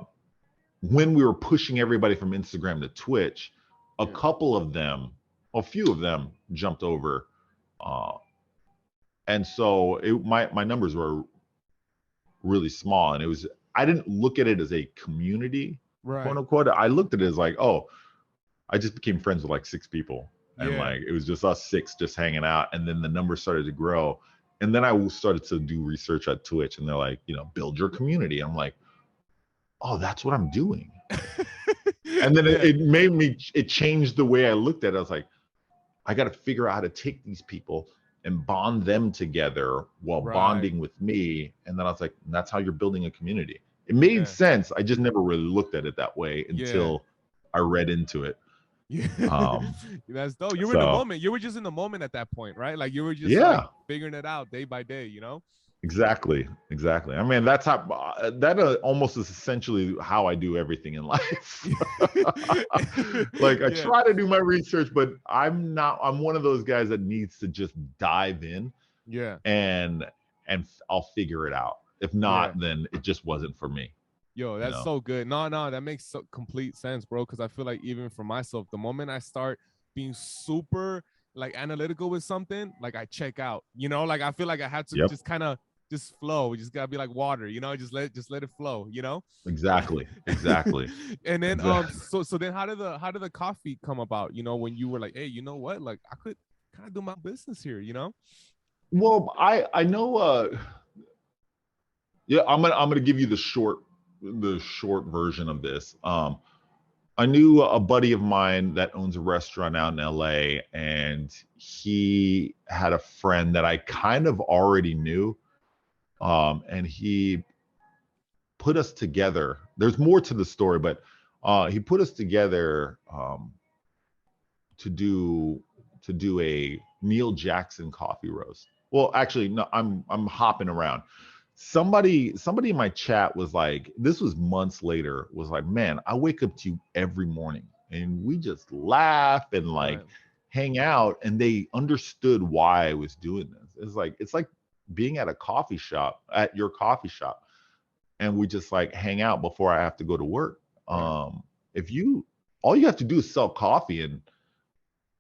when we were pushing everybody from Instagram to Twitch, a Yeah. couple of them, a few of them jumped over, uh, and so my numbers were really small, and it was I didn't look at it as a community, quote Right. unquote. I looked at it as like, oh, I just became friends with like 6 people. And Yeah. like it was just us 6 just hanging out. And then the numbers started to grow. And then I started to do research at Twitch, and they're like, build your community. I'm like, oh, that's what I'm doing. And then Yeah. it changed the way I looked at it. I was like, I got to figure out how to take these people and bond them together while Right. bonding with me. And then I was like, that's how you're building a community. It made Yeah. sense. I just never really looked at it that way Yeah. until I read into it. Yeah. Um, That's dope. You were in the so moment. You were just in the moment at that point, right? Like you were just like yeah, figuring it out day by day, you know? exactly. I mean, that's how that almost is essentially how I do everything in life. Like I Yeah. try to do my research, but I'm one of those guys that needs to just dive in Yeah. and I'll figure it out. If Yeah. not, then it just wasn't for me. Yo, You that's know, so good. No, that makes complete sense, bro. Because I feel like even for myself, the moment I start being super like analytical with something, like I check out. Like I feel like I have to yep, just kind of just flow. We just gotta be like water, just let it flow. exactly, exactly, And then exactly. so then how did the coffee come about? When you were like, hey, you know what? Like I could kind of do my business here. Well, I know. Yeah, I'm gonna give you the short version of this. I knew a buddy of mine that owns a restaurant out in LA, and he had a friend that I kind of already knew. And he put us together. There's more to the story, but he put us together to do a Neil Jackson coffee roast. Well, actually, no, I'm hopping around. Somebody in my chat was like, this was months later, was like, man, I wake up to you every morning and we just laugh and like Right. hang out. And they understood why I was doing this. It's like being at your coffee shop, and we just like hang out before I have to go to work. Right. If you All you have to do is sell coffee,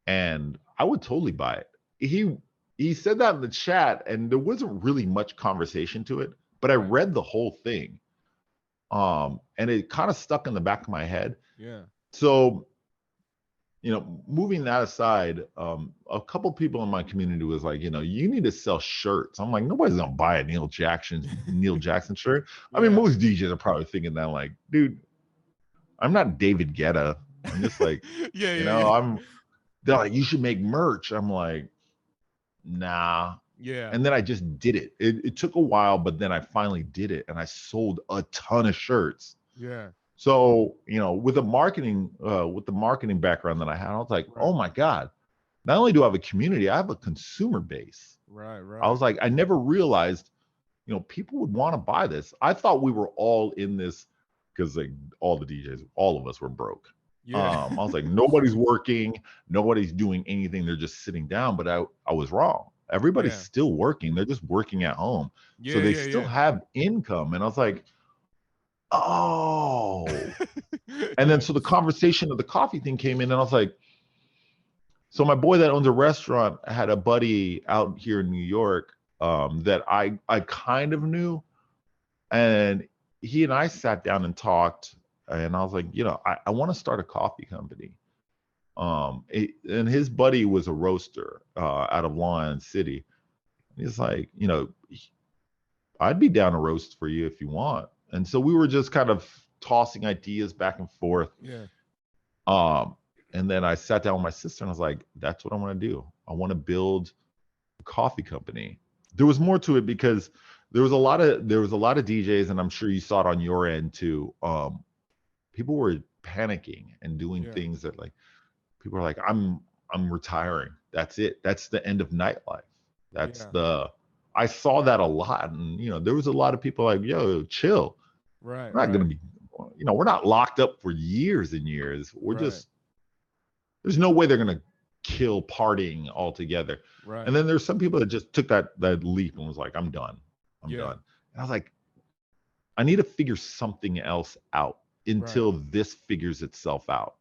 and I would totally buy it. He said that in the chat, and there wasn't really much conversation to it, but I Right. read the whole thing. And it kind of stuck in the back of my head. Yeah. So, moving that aside, a couple people in my community was like, you need to sell shirts. I'm like, nobody's gonna buy a Neil Jackson shirt. I mean, Yeah. most DJs are probably thinking that, like, dude, I'm not David Guetta. I'm just like, Yeah. Yeah. I'm. They're like, you should make merch. I'm like, nah. Yeah. And then I just did it. It took a while, but then I finally did it, and I sold a ton of shirts. Yeah. So, with the marketing background that I had, I was like, Right. oh my God, not only do I have a community, I have a consumer base. Right. I Right. was like, I never realized, people would want to buy this. I thought we were all in this because like all the DJs, all of us were broke. Yeah. I was like, nobody's working, nobody's doing anything. They're just sitting down. But I was wrong. Everybody's Yeah. still working. They're just working at home. So Yeah. they Yeah. still Yeah. have income. And I was like, oh. And then Yeah. so the conversation of the coffee thing came in, and I was like, so my boy that owns a restaurant had a buddy out here in New York, that I kind of knew, and he and I sat down and talked, and I was like, I want to start a coffee company. And his buddy was a roaster out of Long Island City. He's like, I'd be down to roast for you if you want. And so we were just kind of tossing ideas back and forth. Yeah. Um, and then I sat down with my sister, and I was like, that's what I want to do. I want to build a coffee company. There was more to it because there was a lot of DJs, and I'm sure you saw it on your end too. People were panicking and doing Yeah. things that, like, people are like, I'm retiring. That's it. That's the end of nightlife. That's Yeah. the I saw that a lot. And there was a lot of people like, yo, chill. Right. We're not Right. gonna be, we're not locked up for years and years. Right. There's no way they're gonna kill partying altogether. Right. And then there's some people that just took that leap and was like, I'm done. I'm Yeah. done. And I was like, I need to figure something else out Right. until this figures itself out.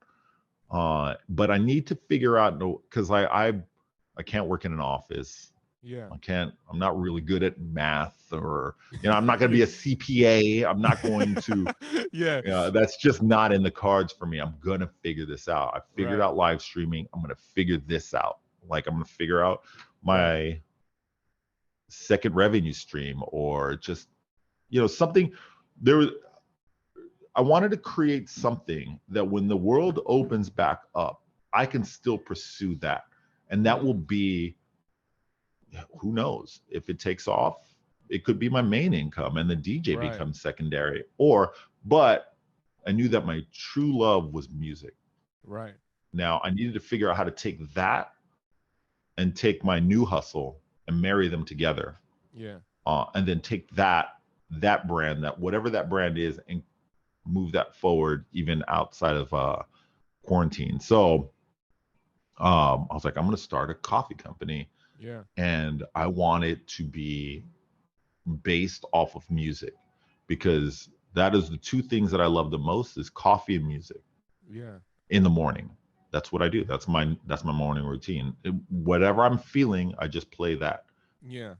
But I need to figure out, because I can't work in an office. Yeah. I'm not really good at math, or, I'm not going to be a CPA. I'm not going to, Yeah. that's just not in the cards for me. I'm going to figure this out. I figured Right. out live streaming. I'm going to figure this out. Like, I'm going to figure out Right. my second revenue stream, or just, something. There was, I wanted to create something that when the world opens back up, I can still pursue that. And that will be, who knows, if it takes off, it could be my main income and the DJ Right. becomes secondary. But I knew that my true love was music. Right. Now I needed to figure out how to take that and take my new hustle and marry them together. Yeah. And then take that brand, that whatever that brand is, and move that forward even outside of quarantine. So I was like, I'm going to start a coffee company. Yeah. And I want it to be based off of music, because that is the two things that I love the most, is coffee and music. Yeah. In the morning, that's what I do. That's my morning routine. Whatever I'm feeling, I just play that. Yeah.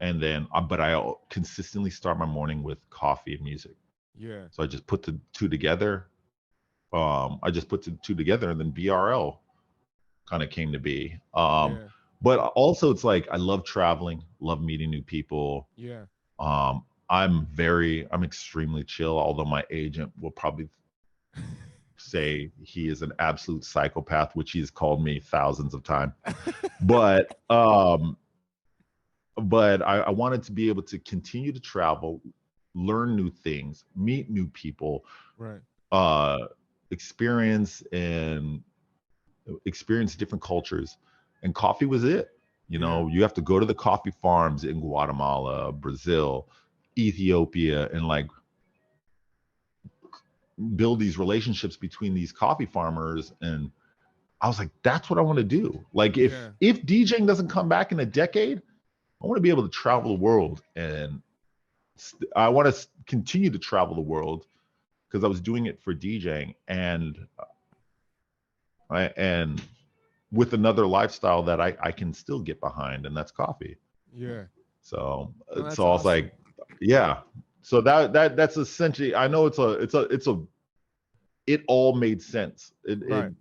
And then but I consistently start my morning with coffee and music. Yeah. So I just put the two together. I just put the two together, and then BRL kind of came to be. Yeah. But also, it's like, I love traveling, love meeting new people. Yeah. I'm extremely chill, although my agent will probably say he is an absolute psychopath, which he's called me thousands of times. But I wanted to be able to continue to travel, learn new things, meet new people, Right. experience different cultures. And coffee was it. You have to go to the coffee farms in Guatemala, Brazil, Ethiopia, and like build these relationships between these coffee farmers. And I was like, that's what I want to do. Like, if DJing doesn't come back in a decade, I want to be able to travel the world. And I want to continue to travel the world, because I was doing it for DJing, and with another lifestyle that I can still get behind, and that's coffee. Yeah. So No, that's I was awesome. like, yeah. So that's essentially, I know it all made sense. Right.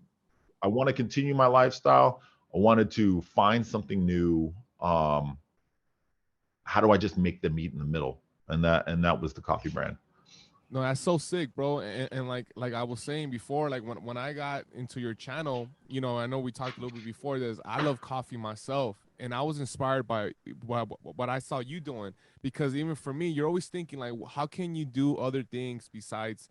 I want to continue my lifestyle. I wanted to find something new. How do I just make them meet in the middle? And that was the coffee brand. No, that's so sick, bro. And like I was saying before, like when I got into your channel, I know we talked a little bit before this. I love coffee myself, and I was inspired by what I saw you doing, because even for me, you're always thinking like, how can you do other things besides,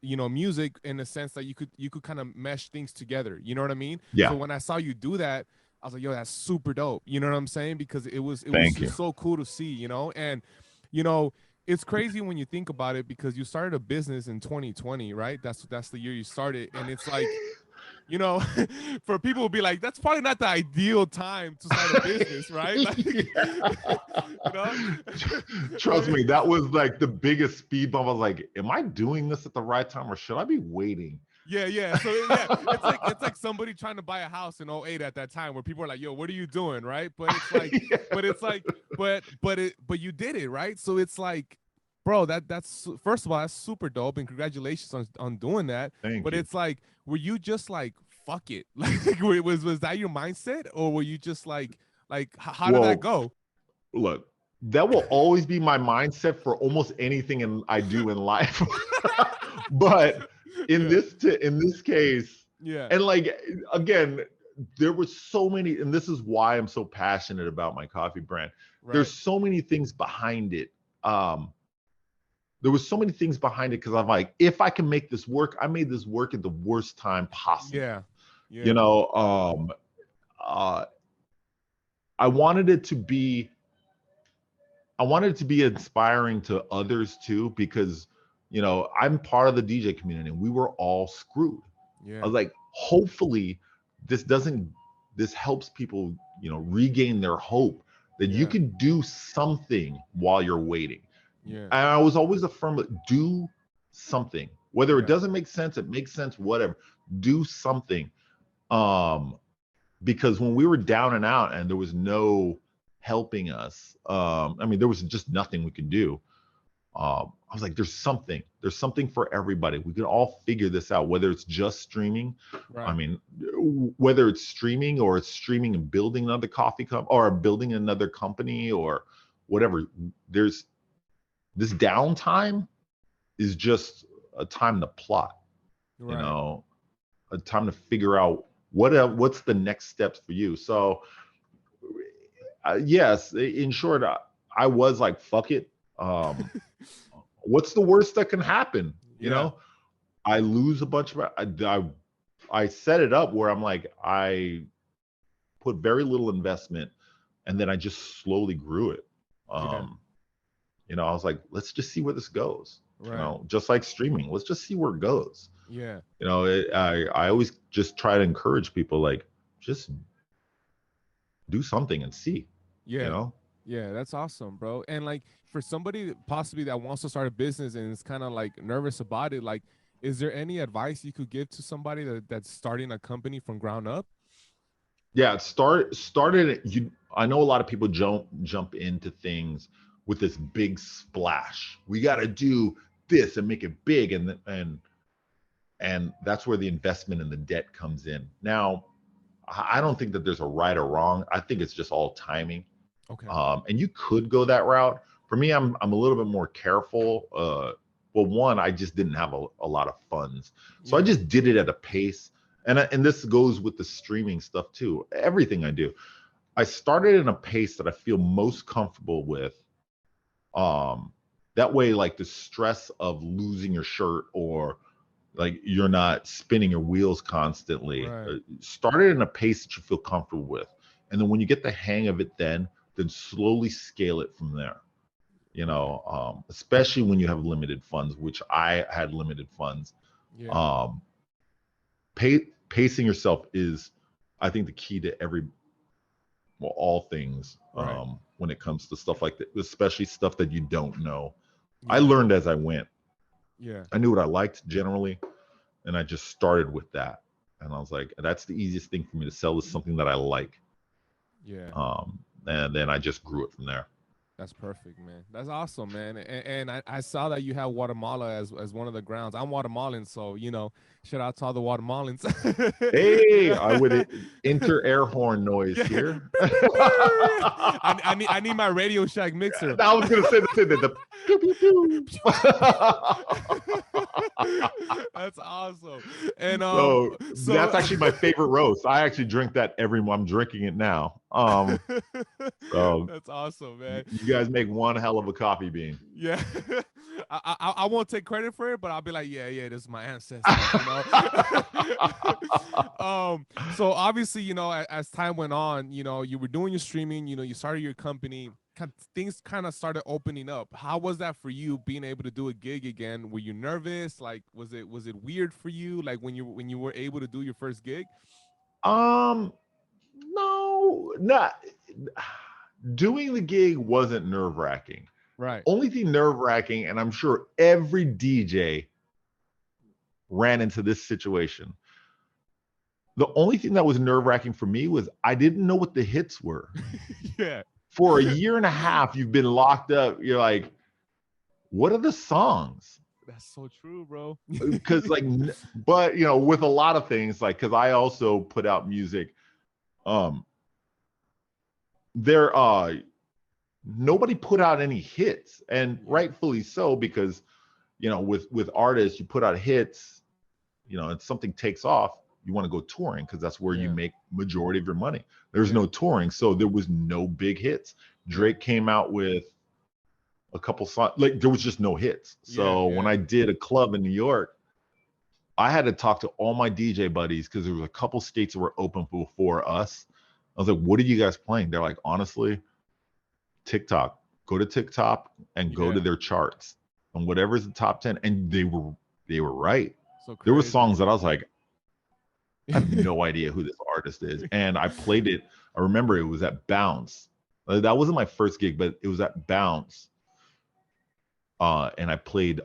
music, in the sense that you could kind of mesh things together. You know what I mean? Yeah. So when I saw you do that, I was like, yo, that's super dope. You know what I'm saying? Because it was Thank you. just so cool to see, and it's crazy when you think about it, because you started a business in 2020, right? That's the year you started, and it's like, for people to be like, that's probably not the ideal time to start a business, right? Like, Trust me, that was like the biggest speed bump. I was like, am I doing this at the right time, or should I be waiting? Yeah. So it's like somebody trying to buy a house in 08 at that time, where people are like, yo, what are you doing? Right. But it's like, but you did it, right? So it's like, bro, that's first of all, that's super dope, and congratulations on doing that. Thank but you. It's like, were you just like, fuck it? Like, was that your mindset, or were you just like how did that go? Look, that will always be my mindset for almost anything I do in life. But in this case, and like, again, there were so many, and this is why I'm so passionate about my coffee brand. Right. There's so many things behind it. There was so many things behind it, because I'm like, if I can make this work, I made this work at the worst time possible. Yeah. I wanted it to be inspiring to others too, because I'm part of the DJ community, and we were all screwed. I was like, hopefully this helps people, regain their hope that you can do something while you're waiting. And I was always a firm, do something, whether it doesn't make sense, it makes sense, whatever, do something. because when we were down and out and there was no helping us, I mean, there was just nothing we could do. I was like, there's something for everybody. We could all figure this out, whether it's just streaming. Right. I mean, whether it's streaming or it's streaming and building another coffee cup or building another company or whatever. There's this downtime is just a time to plot, Right. a time to figure out what's the next steps for you. So yes, in short, I was like, fuck it. What's the worst that can happen? I lose a bunch of, I set it up where I'm like, I put very little investment and then I just slowly grew it. I was like, let's just see where this goes. Right. Just like streaming, let's just see where it goes. Yeah. I always just try to encourage people, like, just do something and see. Yeah. Yeah, that's awesome, bro. And like for somebody possibly that wants to start a business and is kind of like nervous about it, like, is there any advice you could give to somebody that's starting a company from ground up? Yeah, started. I know a lot of people jump into things with this big splash. We got to do this and make it big, and that's where the investment and the debt comes in. Now, I don't think that there's a right or wrong. I think it's just all timing. Okay. And you could go that route. For me, I'm a little bit more careful. Well, one, I just didn't have a lot of funds, so I just did it at a pace. And this goes with the streaming stuff too. Everything I do, I started in a pace that I feel most comfortable with. That way, like the stress of losing your shirt or like you're not spinning your wheels constantly. Right. Started in a pace that you feel comfortable with, and then when you get the hang of it, then slowly scale it from there. Especially when you have limited funds, which I had limited funds. Yeah. Pacing yourself is, I think, the key to all things. Right. When it comes to stuff like that, especially stuff that you don't know. Yeah. I learned as I went. Yeah. I knew what I liked generally, and I just started with that. And I was like, that's the easiest thing for me to sell is something that I like. Yeah. And then I just grew it from there. That's perfect, man. That's awesome, man. And I saw that you have Guatemala as one of the grounds. I'm Guatemalan, so shout out to all the Guatemalans. Hey, I would enter air horn noise here. I need my Radio Shack mixer. I was gonna say the pew, pew, pew. That's awesome. And so that's actually my favorite roast. I actually drink that I'm drinking it now. That's awesome, man. You guys make one hell of a coffee bean. Yeah. I won't take credit for it, but I'll be like, yeah, this is my ancestors. So obviously, as time went on, you were doing your streaming, you started your company, things kind of started opening up. How was that for you, being able to do a gig again? Were you nervous? Like, was it weird for you, like when you were able to do your first gig? No, not doing the gig wasn't nerve-wracking. Right. Only thing nerve-wracking, and I'm sure every DJ ran into this situation. The only thing that was nerve-wracking for me was I didn't know what the hits were. Yeah. For a year and a half, you've been locked up. You're like, what are the songs? That's so true, bro. Because but with a lot of things, like, because I also put out music. Nobody put out any hits, and rightfully so, because with artists, you put out hits, and something takes off, you want to go touring because that's where you make majority of your money. There's no touring, so there was no big hits. Drake came out with a couple songs, like there was just no hits. So when I did a club in New York, I had to talk to all my DJ buddies because there was a couple states that were open before us. I was like, what are you guys playing? They're like, honestly, TikTok. Go to TikTok and go to their charts and whatever's the top 10. And they were right. So there were songs that I was like, I have no idea who this artist is. And I played it. I remember it was at Bounce. That wasn't my first gig, but it was at Bounce. And I played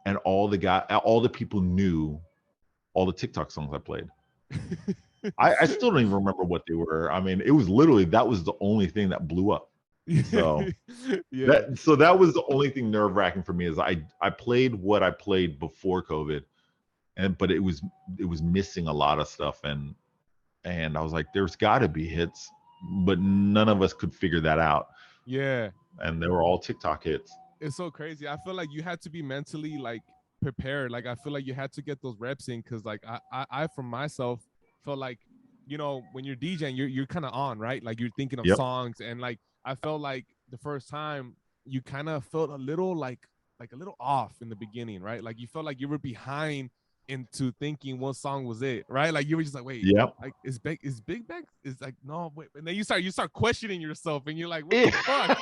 and all the people knew all the TikTok songs I played. I still don't even remember what they were. I mean, it was literally that was the only thing that blew up. So Yeah. that was the only thing nerve-wracking for me is I played what I played before COVID, but it was missing a lot of stuff, and I was like, there's got to be hits, but none of us could figure that out. Yeah. And they were all TikTok hits. It's so crazy. I feel like you had to be mentally like prepared. Like I feel like you had to get those reps in because like I for myself felt like, you know, when you're DJing, you're kind of on, right? Like you're thinking of Yep. songs, and like I felt like the first time you kind of felt a little like a little off in the beginning, right? Like you felt like you were behind into thinking what song was it, right? Like you were just like, wait, Yep. like is Big Bang? Is like no, wait, and then you start questioning yourself, and you're like, what the fuck?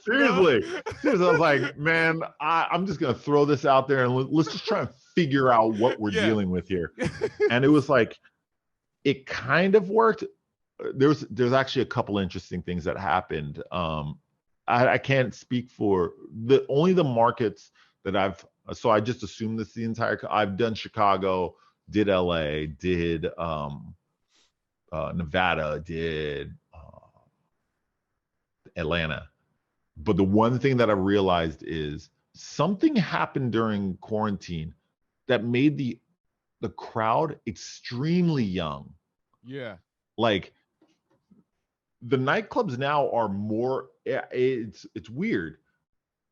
Seriously, I was like, man, I'm just gonna throw this out there and let's just try and figure out what we're dealing with here. And it was like, it kind of worked. There's actually a couple interesting things that happened. I can't speak for only the markets that so I just assumed this the entire. I've done Chicago, did LA, did Nevada, did Atlanta. But the one thing that I realized is something happened during quarantine that made the crowd extremely young. Yeah. Like the nightclubs now are more. It's weird.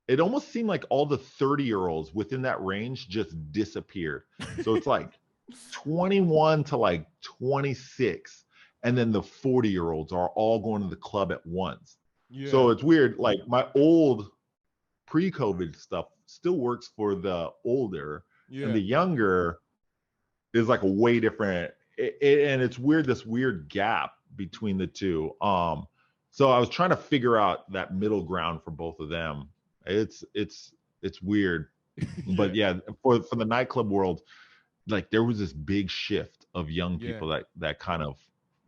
It almost seemed like all the 30-year-olds within that range just disappeared. So it's like 21 to like 26, and then the 40-year-olds are all going to the club at once. Yeah. So it's weird. Like my old pre-COVID stuff still works for the older, and the younger is like a way different. And it's weird, this weird gap between the two. So I was trying to figure out that middle ground for both of them. It's weird. But yeah, for the nightclub world, like there was this big shift of young people that kind of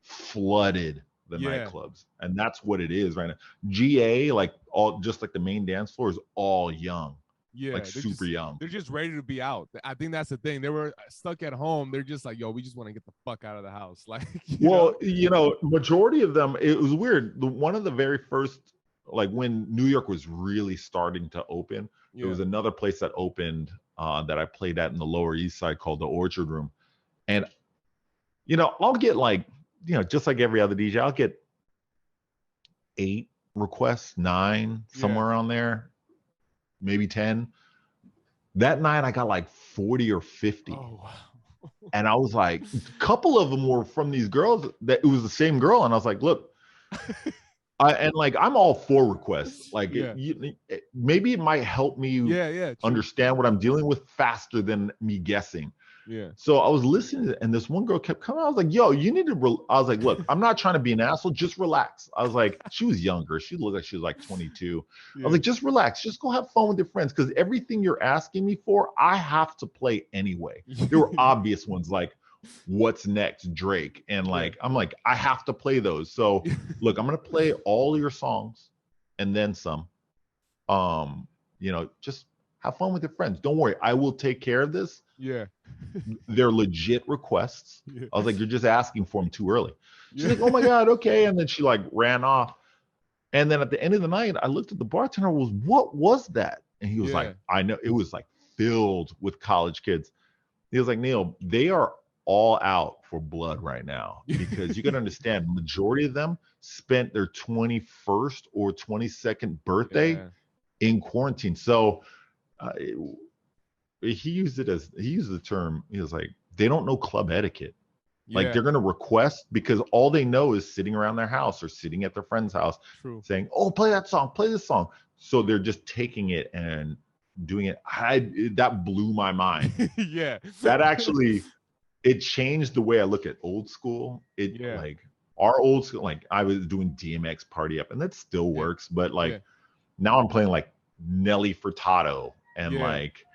flooded the nightclubs, and that's what it is right now. GA, like all just like the main dance floor is all young. Like super young. They're just ready to be out. I think that's the thing. They were stuck at home. They're just like, yo, we just want to get the fuck out of the house. Like, you know, majority of them, it was weird. One of the very first, like when New York was really starting to open, there was another place that opened that I played at in the Lower East Side called the Orchard Room. And, you know, I'll get like, you know, just like every other DJ, I'll get 8 requests, 9, somewhere around there. Maybe 10. That night I got like 40 or 50. Oh, wow. And I was like, a couple of them were from these girls that it was the same girl. And I was like, look, and like, I'm all for requests. Like maybe it might help me understand what I'm dealing with faster than me guessing. Yeah. So I was listening, and this one girl kept coming. I was like, yo, you need to, I was like, look, I'm not trying to be an asshole. Just relax. I was like, she was younger. She looked like she was like 22. I was like, just relax. Just go have fun with your friends. Because everything you're asking me for, I have to play anyway. There were obvious ones like, what's next, Drake? And like, I'm like, I have to play those. So look, I'm going to play all your songs and then some. You know, just have fun with your friends. Don't worry. I will take care of this. Yeah. They're legit requests. I was like, you're just asking for them too early. She's like, oh my God, okay. And then she like ran off. And then at the end of the night, I looked at the bartender, what was that? And he was like, I know. It was like filled with college kids. He was like, Neil, they are all out for blood right now, because you got to understand, majority of them spent their 21st or 22nd birthday in quarantine. So he used the term, he was like, they don't know club etiquette. Like they're going to request because all they know is sitting around their house or sitting at their friend's house saying, oh, play that song, play this song. So they're just taking it and doing it. That blew my mind. That actually, it changed the way I look at old school. Like our old school, like I was doing DMX Party Up, and that still works. But like now I'm playing like Nelly Furtado and like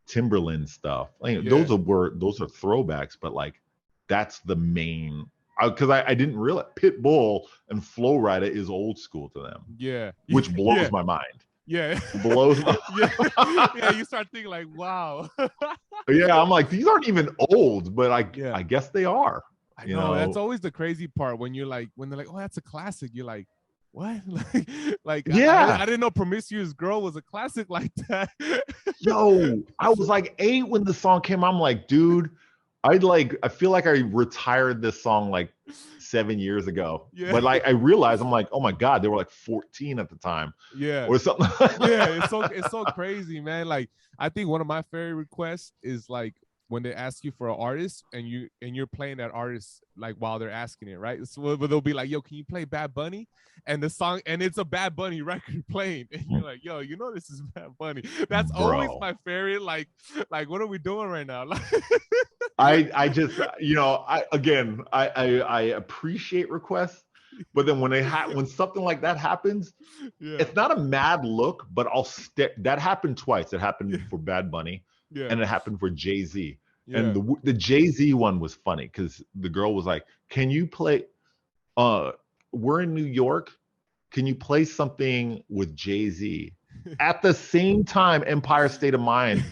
Timberland stuff. Like those are throwbacks, but like that's the main, because I didn't realize Pitbull and Flo Rida is old school to them. Which blows my mind. Blows my you start thinking like, wow. Yeah, I'm like, these aren't even old, but Yeah, I guess they are. I You know. That's know? always the crazy part when you're like, when they're like, oh, that's a classic. You're like, what? Like Yeah. I didn't know Promiscuous Girl was a classic like that. Yo, I was like 8 when the song came out. I'm like, dude, I feel like I retired this song like 7 years ago. Yeah, But like I realized I'm like, oh my God, they were like 14 at the time yeah. or something. Yeah, it's so crazy, man. Like I think one of my favorite requests is like when they ask you for an artist and you're playing that artist like while they're asking it, right? So but they'll be like, "Yo, can you play Bad Bunny?" And the song and it's a Bad Bunny record playing, and you're like, "Yo, you know this is Bad Bunny." That's always Bro. my favorite. Like what are we doing right now? I just I appreciate requests, but then when something like that happens, Yeah, it's not a mad look, but I'll stick. That happened twice. It yeah, happened for Bad Bunny, yeah, and it happened for Jay-Z. And yeah. the Jay-Z one was funny because the girl was like, "Can you play? Uh, we're in New York. Can you play something with Jay-Z?" At the same time, Empire State of Mind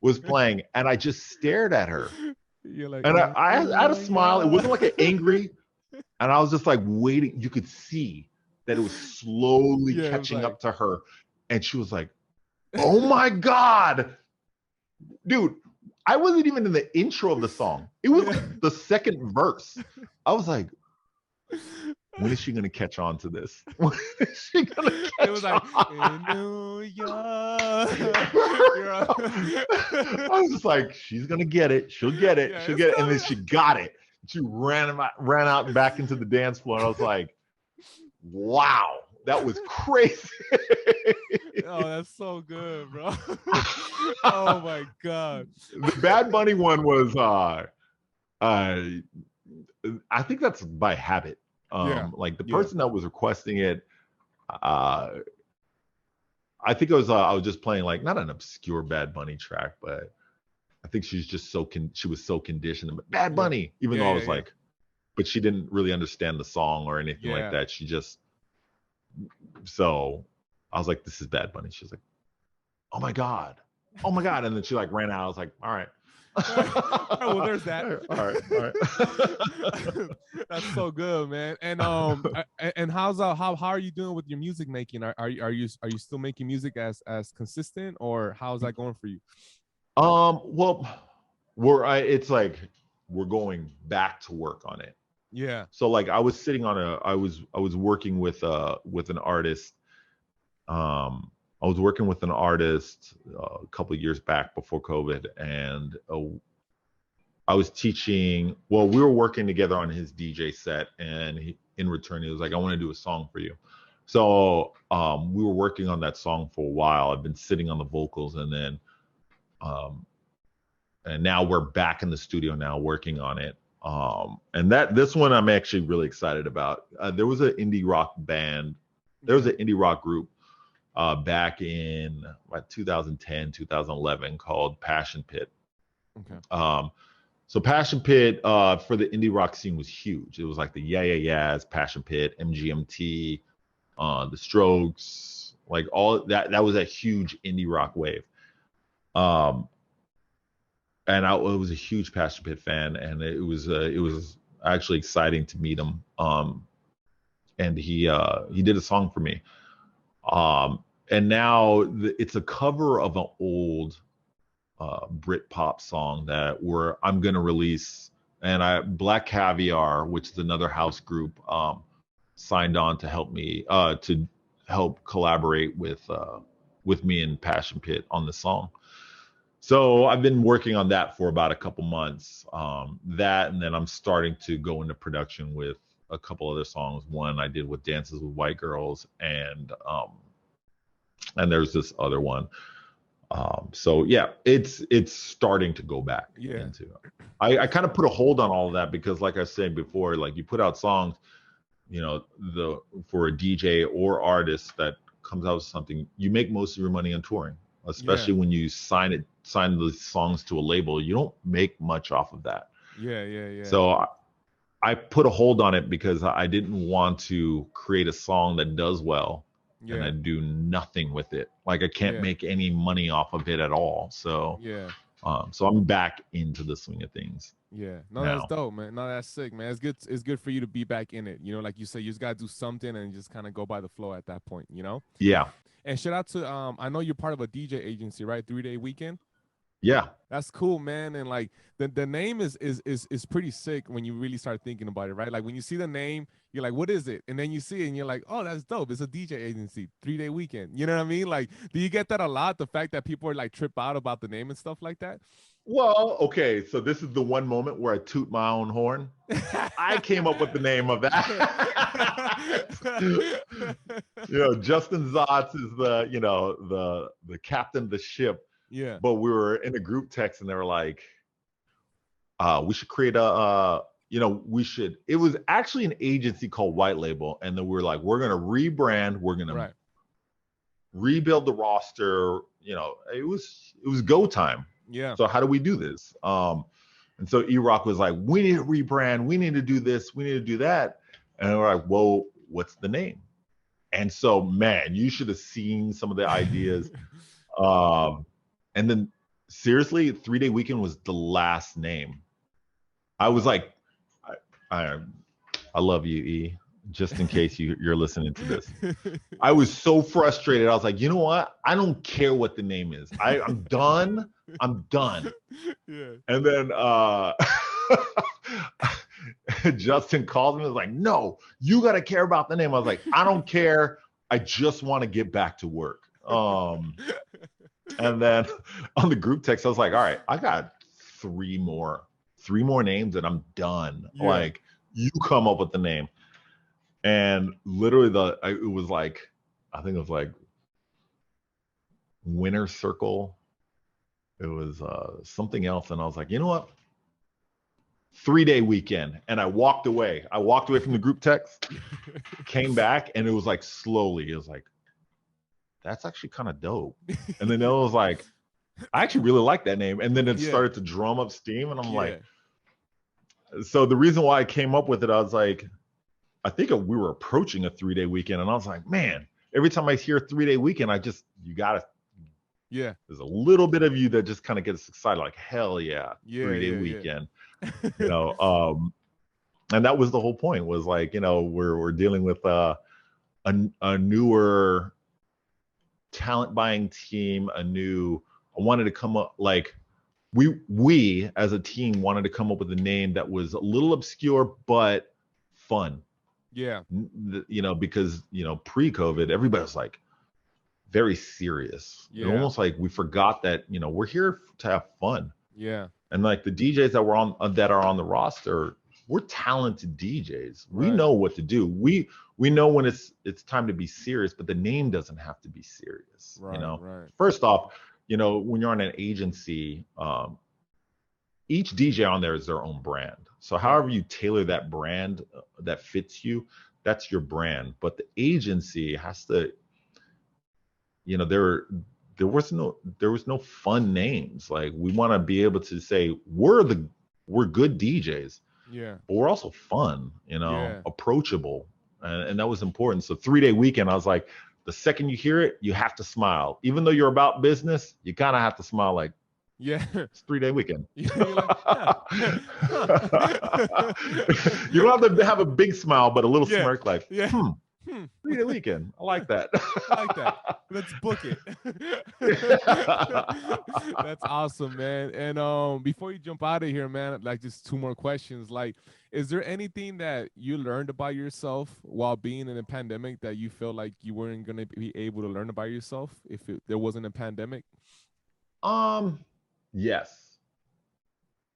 was playing, and I just stared at her, You're like, and oh I had a smile. It yeah, wasn't like an angry, and I was just like waiting. You could see that it was slowly yeah. It was catching like, up to her, and she was like, "Oh my God, dude!" I wasn't even in the intro of the song. It was yeah. like the second verse. I was like, "When is she gonna catch on to this? When is she gonna It was catch like on?" in New York. I was just like, "She's gonna get it. She'll get it. Yeah, She'll it's get it." And then coming. she got it. She ran out back into the dance floor, and I was like, "Wow, that was crazy." Oh, that's so good, bro. Oh my god. The Bad Bunny one was I think that's by habit. Yeah, Like the yeah, person that was requesting it, uh I think I was just playing like not an obscure Bad Bunny track, but I think she's just she was so conditioned. Bad yeah, Bunny, even yeah, though I yeah, was yeah, like, but she didn't really understand the song or anything like yeah. that. She just so I was like, this is Bad Bunny. She's like, oh my God. Oh my God. And then she like ran out. I was like, all right. All right, well, there's that. All right. All right. That's so good, man. And how are you doing with your music making? Are you still making music as consistent, or how's that going for you? Well, it's like we're going back to work on it. Yeah. So like I was working with an artist. I was working with an artist a couple of years back before COVID, and I was teaching. Well, we were working together on his DJ set, and in return, he was like, "I want to do a song for you." So we were working on that song for a while. I've been sitting on the vocals, um, and now we're back in the studio now working on it. And this one I'm actually really excited about. There was an indie rock band. There was Yeah. an indie rock group back in 2010, 2011 called Passion Pit. Okay. So Passion Pit for the indie rock scene was huge. It was like the Yeah Yeah Yeahs, Passion Pit, MGMT, the Strokes, like all that. That was a huge indie rock wave. Um, and I was a huge Passion Pit fan, and it was actually exciting to meet him. And he did a song for me. And now it's a cover of an old Brit pop song I'm gonna release. And Black Caviar, which is another house group, signed on to help collaborate with me and Passion Pit on the song. So I've been working on that for about a couple months. That, and then I'm starting to go into production with a couple other songs. One I did with Dances with White Girls, and there's this other one. So yeah, it's starting to go back Yeah. into. I kind of put a hold on all of that because, like I said before, like you put out songs, for a DJ or artist that comes out with something, you make most of your money on touring, Yeah. especially when you sign the songs to a label. You don't make much off of that. Yeah. Yeah. Yeah. So I put a hold on it because I didn't want to create a song that does well and Yeah. I do nothing with it. Like I can't Yeah. make any money off of it at all. So Yeah. So I'm back into the swing of things. Yeah, no, that's Now. dope, man. No, that's sick, man. It's good. It's good for you to be back in it. You know, like you say, you just gotta do something and just kind of go by the flow at that point. You know. Yeah. And shout out to I know you're part of a DJ agency, right? 3 Day Weekend. Yeah. That's cool, man. And like the name is pretty sick when you really start thinking about it, right? Like when you see the name, you're like, what is it? And then you see it and you're like, oh, that's dope. It's a DJ agency, 3 Day Weekend. You know what I mean? Like, do you get that a lot? The fact that people are like trip out about the name and stuff like that? Well, okay. So this is the one moment where I toot my own horn. I came up with the name of that. Justin Zotz is the captain of the ship. Yeah. But we were in a group text and they were like, we should create it was actually an agency called White Label. And then we were like, we're going to rebrand. We're going to rebuild the roster. It was go time. Yeah. So how do we do this? And so E-Rock was like, we need to rebrand. We need to do this. We need to do that. And we're like, well, what's the name? And so, man, you should have seen some of the ideas. And then seriously, 3 Day Weekend was the last name. I was like, I love you, E, just in case you're listening to this. I was so frustrated. I was like, you know what? I don't care what the name is. I'm done. I'm done. Yeah. And then Justin called me and was like, no, you got to care about the name. I was like, I don't care. I just want to get back to work. And then on the group text, I was like, all right, I got three more names and I'm done. Yeah. Like, you come up with the name. And literally it was like, I think it was like Winner Circle. It was something else. And I was like, you know what? 3 Day Weekend. And I walked away. From the group text, came back, and it was like slowly, it was like, that's actually kind of dope. And then it was like, I actually really like that name. And then it started to drum up steam. And I'm like, so the reason why I came up with it, I was like, I think we were approaching a 3 Day Weekend. And I was like, man, every time I hear 3 Day Weekend, you got to, there's a little bit of you that just kind of gets excited, like, hell yeah, 3 Day Weekend. And that was the whole point, was like, we're dealing with a newer talent buying team, I wanted to come up, like, we as a team wanted to come up with a name that was a little obscure but fun. Yeah. Because pre-COVID, everybody was like very serious. Yeah. Almost like we forgot that we're here to have fun. Yeah. And like the DJs that are on the roster, we're talented DJs. We know what to do. We know when it's time to be serious, but the name doesn't have to be serious. Right. First off, when you're on an agency, each DJ on there is their own brand. So however you tailor that brand that fits you, that's your brand. But the agency has to, there was no fun names. Like, we want to be able to say we're good DJs. Yeah. But we're also fun, approachable. And that was important. So 3 Day Weekend, I was like, the second you hear it, you have to smile. Even though you're about business, you kind of have to smile, like, it's 3 Day Weekend. You're like, You don't have to have a big smile, but a little smirk, like, 3 Day Weekend. I like that. I like that. Let's book it. That's awesome, man. And before you jump out of here, man, like, just two more questions. Like, is there anything that you learned about yourself while being in a pandemic that you feel like you weren't going to be able to learn about yourself if there wasn't a pandemic? Yes.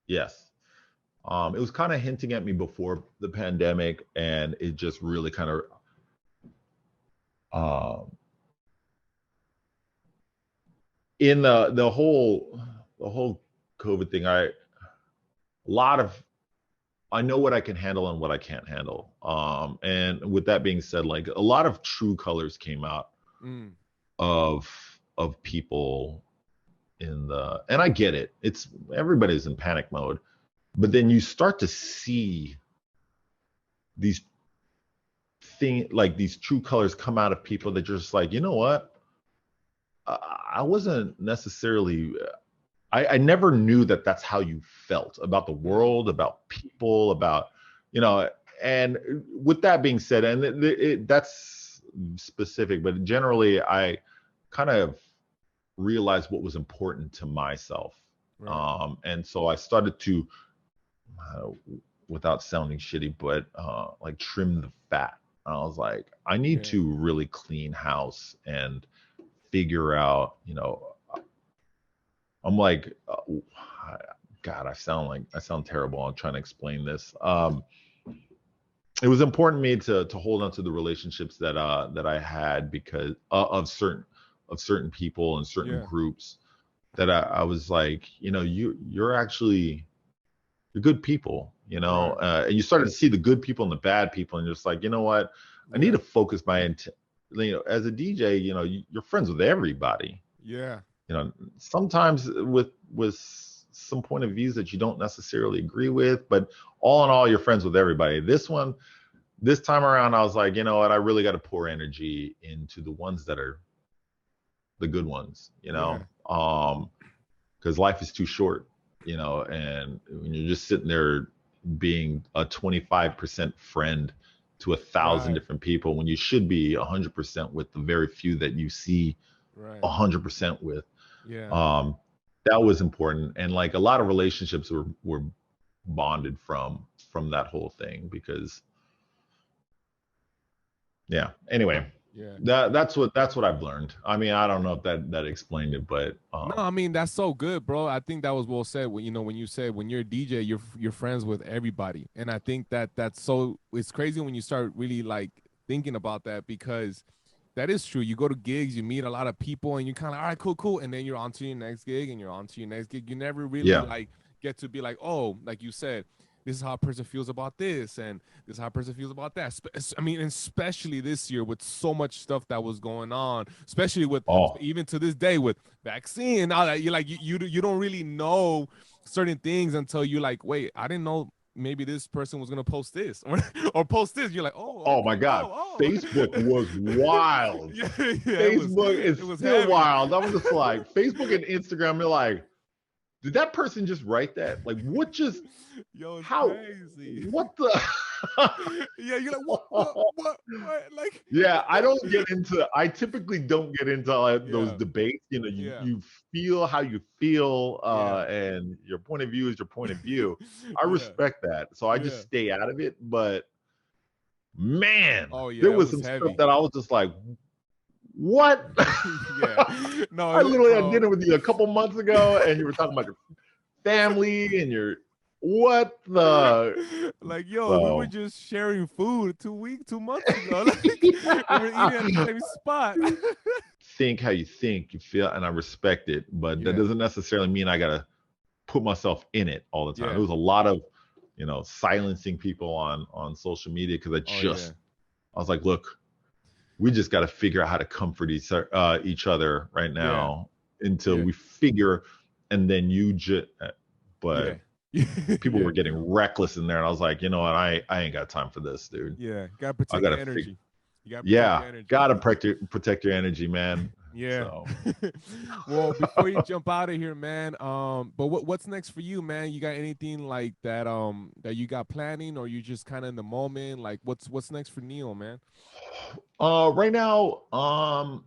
It was kind of hinting at me before the pandemic, and it just really kind of in the whole COVID thing, I know what I can handle and what I can't handle. And with that being said, like, a lot of true colors came out of people and I get it. It's everybody's in panic mode, but then you start to see these true colors come out of people that you're just like, you know what? I I never knew that that's how you felt about the world, about people, about, you know, and with that being said, and that's specific, but generally I kind of realized what was important to myself. Right. And so I started to, uh, without sounding shitty, but like trim the fat. I was like, I need Yeah. to really clean house and figure out, you know, I'm like, God, I sound terrible. I'm trying to explain this. It was important to me to hold on to the relationships that I had because of certain people and certain Yeah. groups that I was like, you know, you're actually you're good people, you know, Right. and you started to see the good people and the bad people, and you're just like, you know what, I need Yeah. to focus you know, as a DJ, you know, you're friends with everybody, Yeah. you know, sometimes with some point of views that you don't necessarily agree with, but all in all, you're friends with everybody. This time around, I was like, you know what, I really got to pour energy into the ones that are the good ones, you Yeah. know, because life is too short, you know, and when you're just sitting there being a 25% friend to 1,000 Right. different people when you should be 100% with the very few that you see Right. 100% with. Yeah. um that was important, and like a lot of relationships were bonded from that whole thing because yeah, anyway, Yeah. that's what I've learned. I mean, I don't know if that explained it, but No, I mean that's so good, bro. I think that was well said. When you know, when you said when you're a DJ, you're friends with everybody, and I think that that's so. It's crazy when you start really like thinking about that because that is true. You go to gigs, you meet a lot of people, and you're kind of all right, cool, cool, and then you're on to your next gig, and you're on to your next gig. You never really yeah. like get to be like, oh, like you said, this is how a person feels about this, and this is how a person feels about that. I mean, especially this year with so much stuff that was going on, especially with Oh, even to this day with vaccine and all that. You're like you don't really know certain things until you're like, wait, I didn't know maybe this person was gonna post this or post this. You're like, oh, oh my okay, God, oh, Facebook oh. was wild. Yeah, yeah, Facebook is it was still heavy. wild. I'm just like Facebook and Instagram. You're like, did that person just write that? Like, what just Yo, it's how? crazy. What the? Yeah, you're like, what? Like, Yeah, I don't get into. I typically don't get into those yeah, debates. You know, yeah, you feel how you feel, yeah, and your point of view is your point of view. I yeah, respect that, so I just yeah. stay out of it. But man, Oh there yeah, it was was some stuff heavy. that I was just like, what? Yeah, no, I literally had bro. dinner with you a couple months ago, and you were talking about your family and your what the Like, yo, we were so. just sharing food 2 months ago. Like, we were eating at the same spot. Think how you think, you feel, and I respect it, but that Yeah, doesn't necessarily mean I gotta put myself in it all the time. There yeah. was a lot of, you know, silencing people on social media because Oh yeah, I was like, look, we just got to figure out how to comfort each other right yeah, now until yeah, we figure, and then you just, yeah, but people yeah, were getting reckless in there, and I was like, you know what, I ain't got time for this, dude. yeah. Gotta I protect your gotta figure, energy. You gotta protect yeah, your energy. gotta protect your energy, man. Yeah. So. Well, before you jump out of here, man, but what's next for you, man? You got anything like that that you got planning or you just kind of in the moment? Like what's next for Neil, man? Right now, well,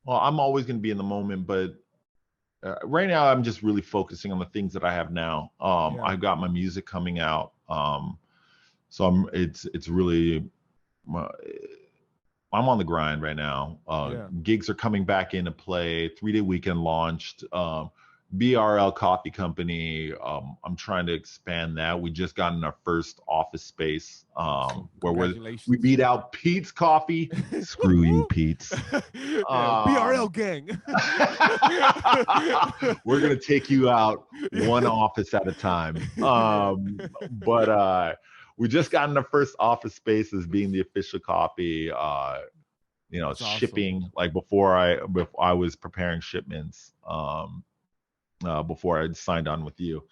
I'm always going to be in the moment, but right now I'm just really focusing on the things that I have now. Yeah. I've got my music coming out, so it's really uh, I'm on the grind right now. Yeah. Gigs are coming back into play. 3-day weekend launched. BRL Coffee Company. I'm trying to expand that. We just got in our first office space Awesome. where we Congratulations. beat out Pete's Coffee. Screw you, Pete's. Yeah, BRL Um, gang. we're gonna take you out one office at a time. Yeah. But we just got in the first office space as being the official coffee. You know, That's awesome. shipping like before I was preparing shipments. Before I signed on with you,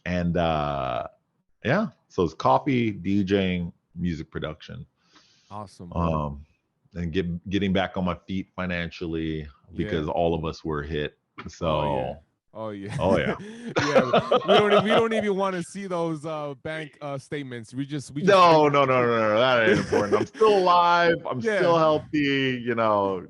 and yeah, so it's coffee, DJing, music production. Awesome, bro. Um, and getting back on my feet financially because Yeah. all of us were hit. Oh yeah. So Oh yeah. Oh yeah. Yeah. We don't even want to see those bank statements. We just No, think no, no, no, no. That ain't important. I'm still alive. I'm yeah. still healthy,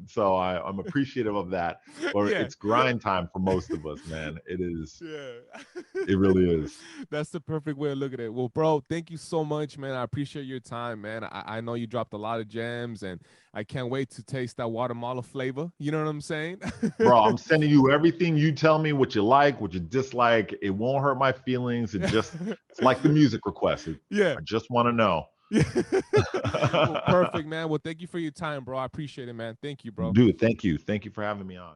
so I'm appreciative of that. But Yeah. it's grind time for most of us, man. It is. Yeah. It really is. That's the perfect way to look at it. Well, bro, thank you so much, man. I appreciate your time, man. I know you dropped a lot of gems, and I can't wait to taste that Guatemala flavor. You know what I'm saying? Bro, I'm sending you everything. You tell me what you like, what you dislike. It won't hurt my feelings. It's like the music request. Yeah. I just want to know. Yeah. Well, perfect, man. Well, thank you for your time, bro. I appreciate it, man. Thank you, bro. Dude, thank you. Thank you for having me on.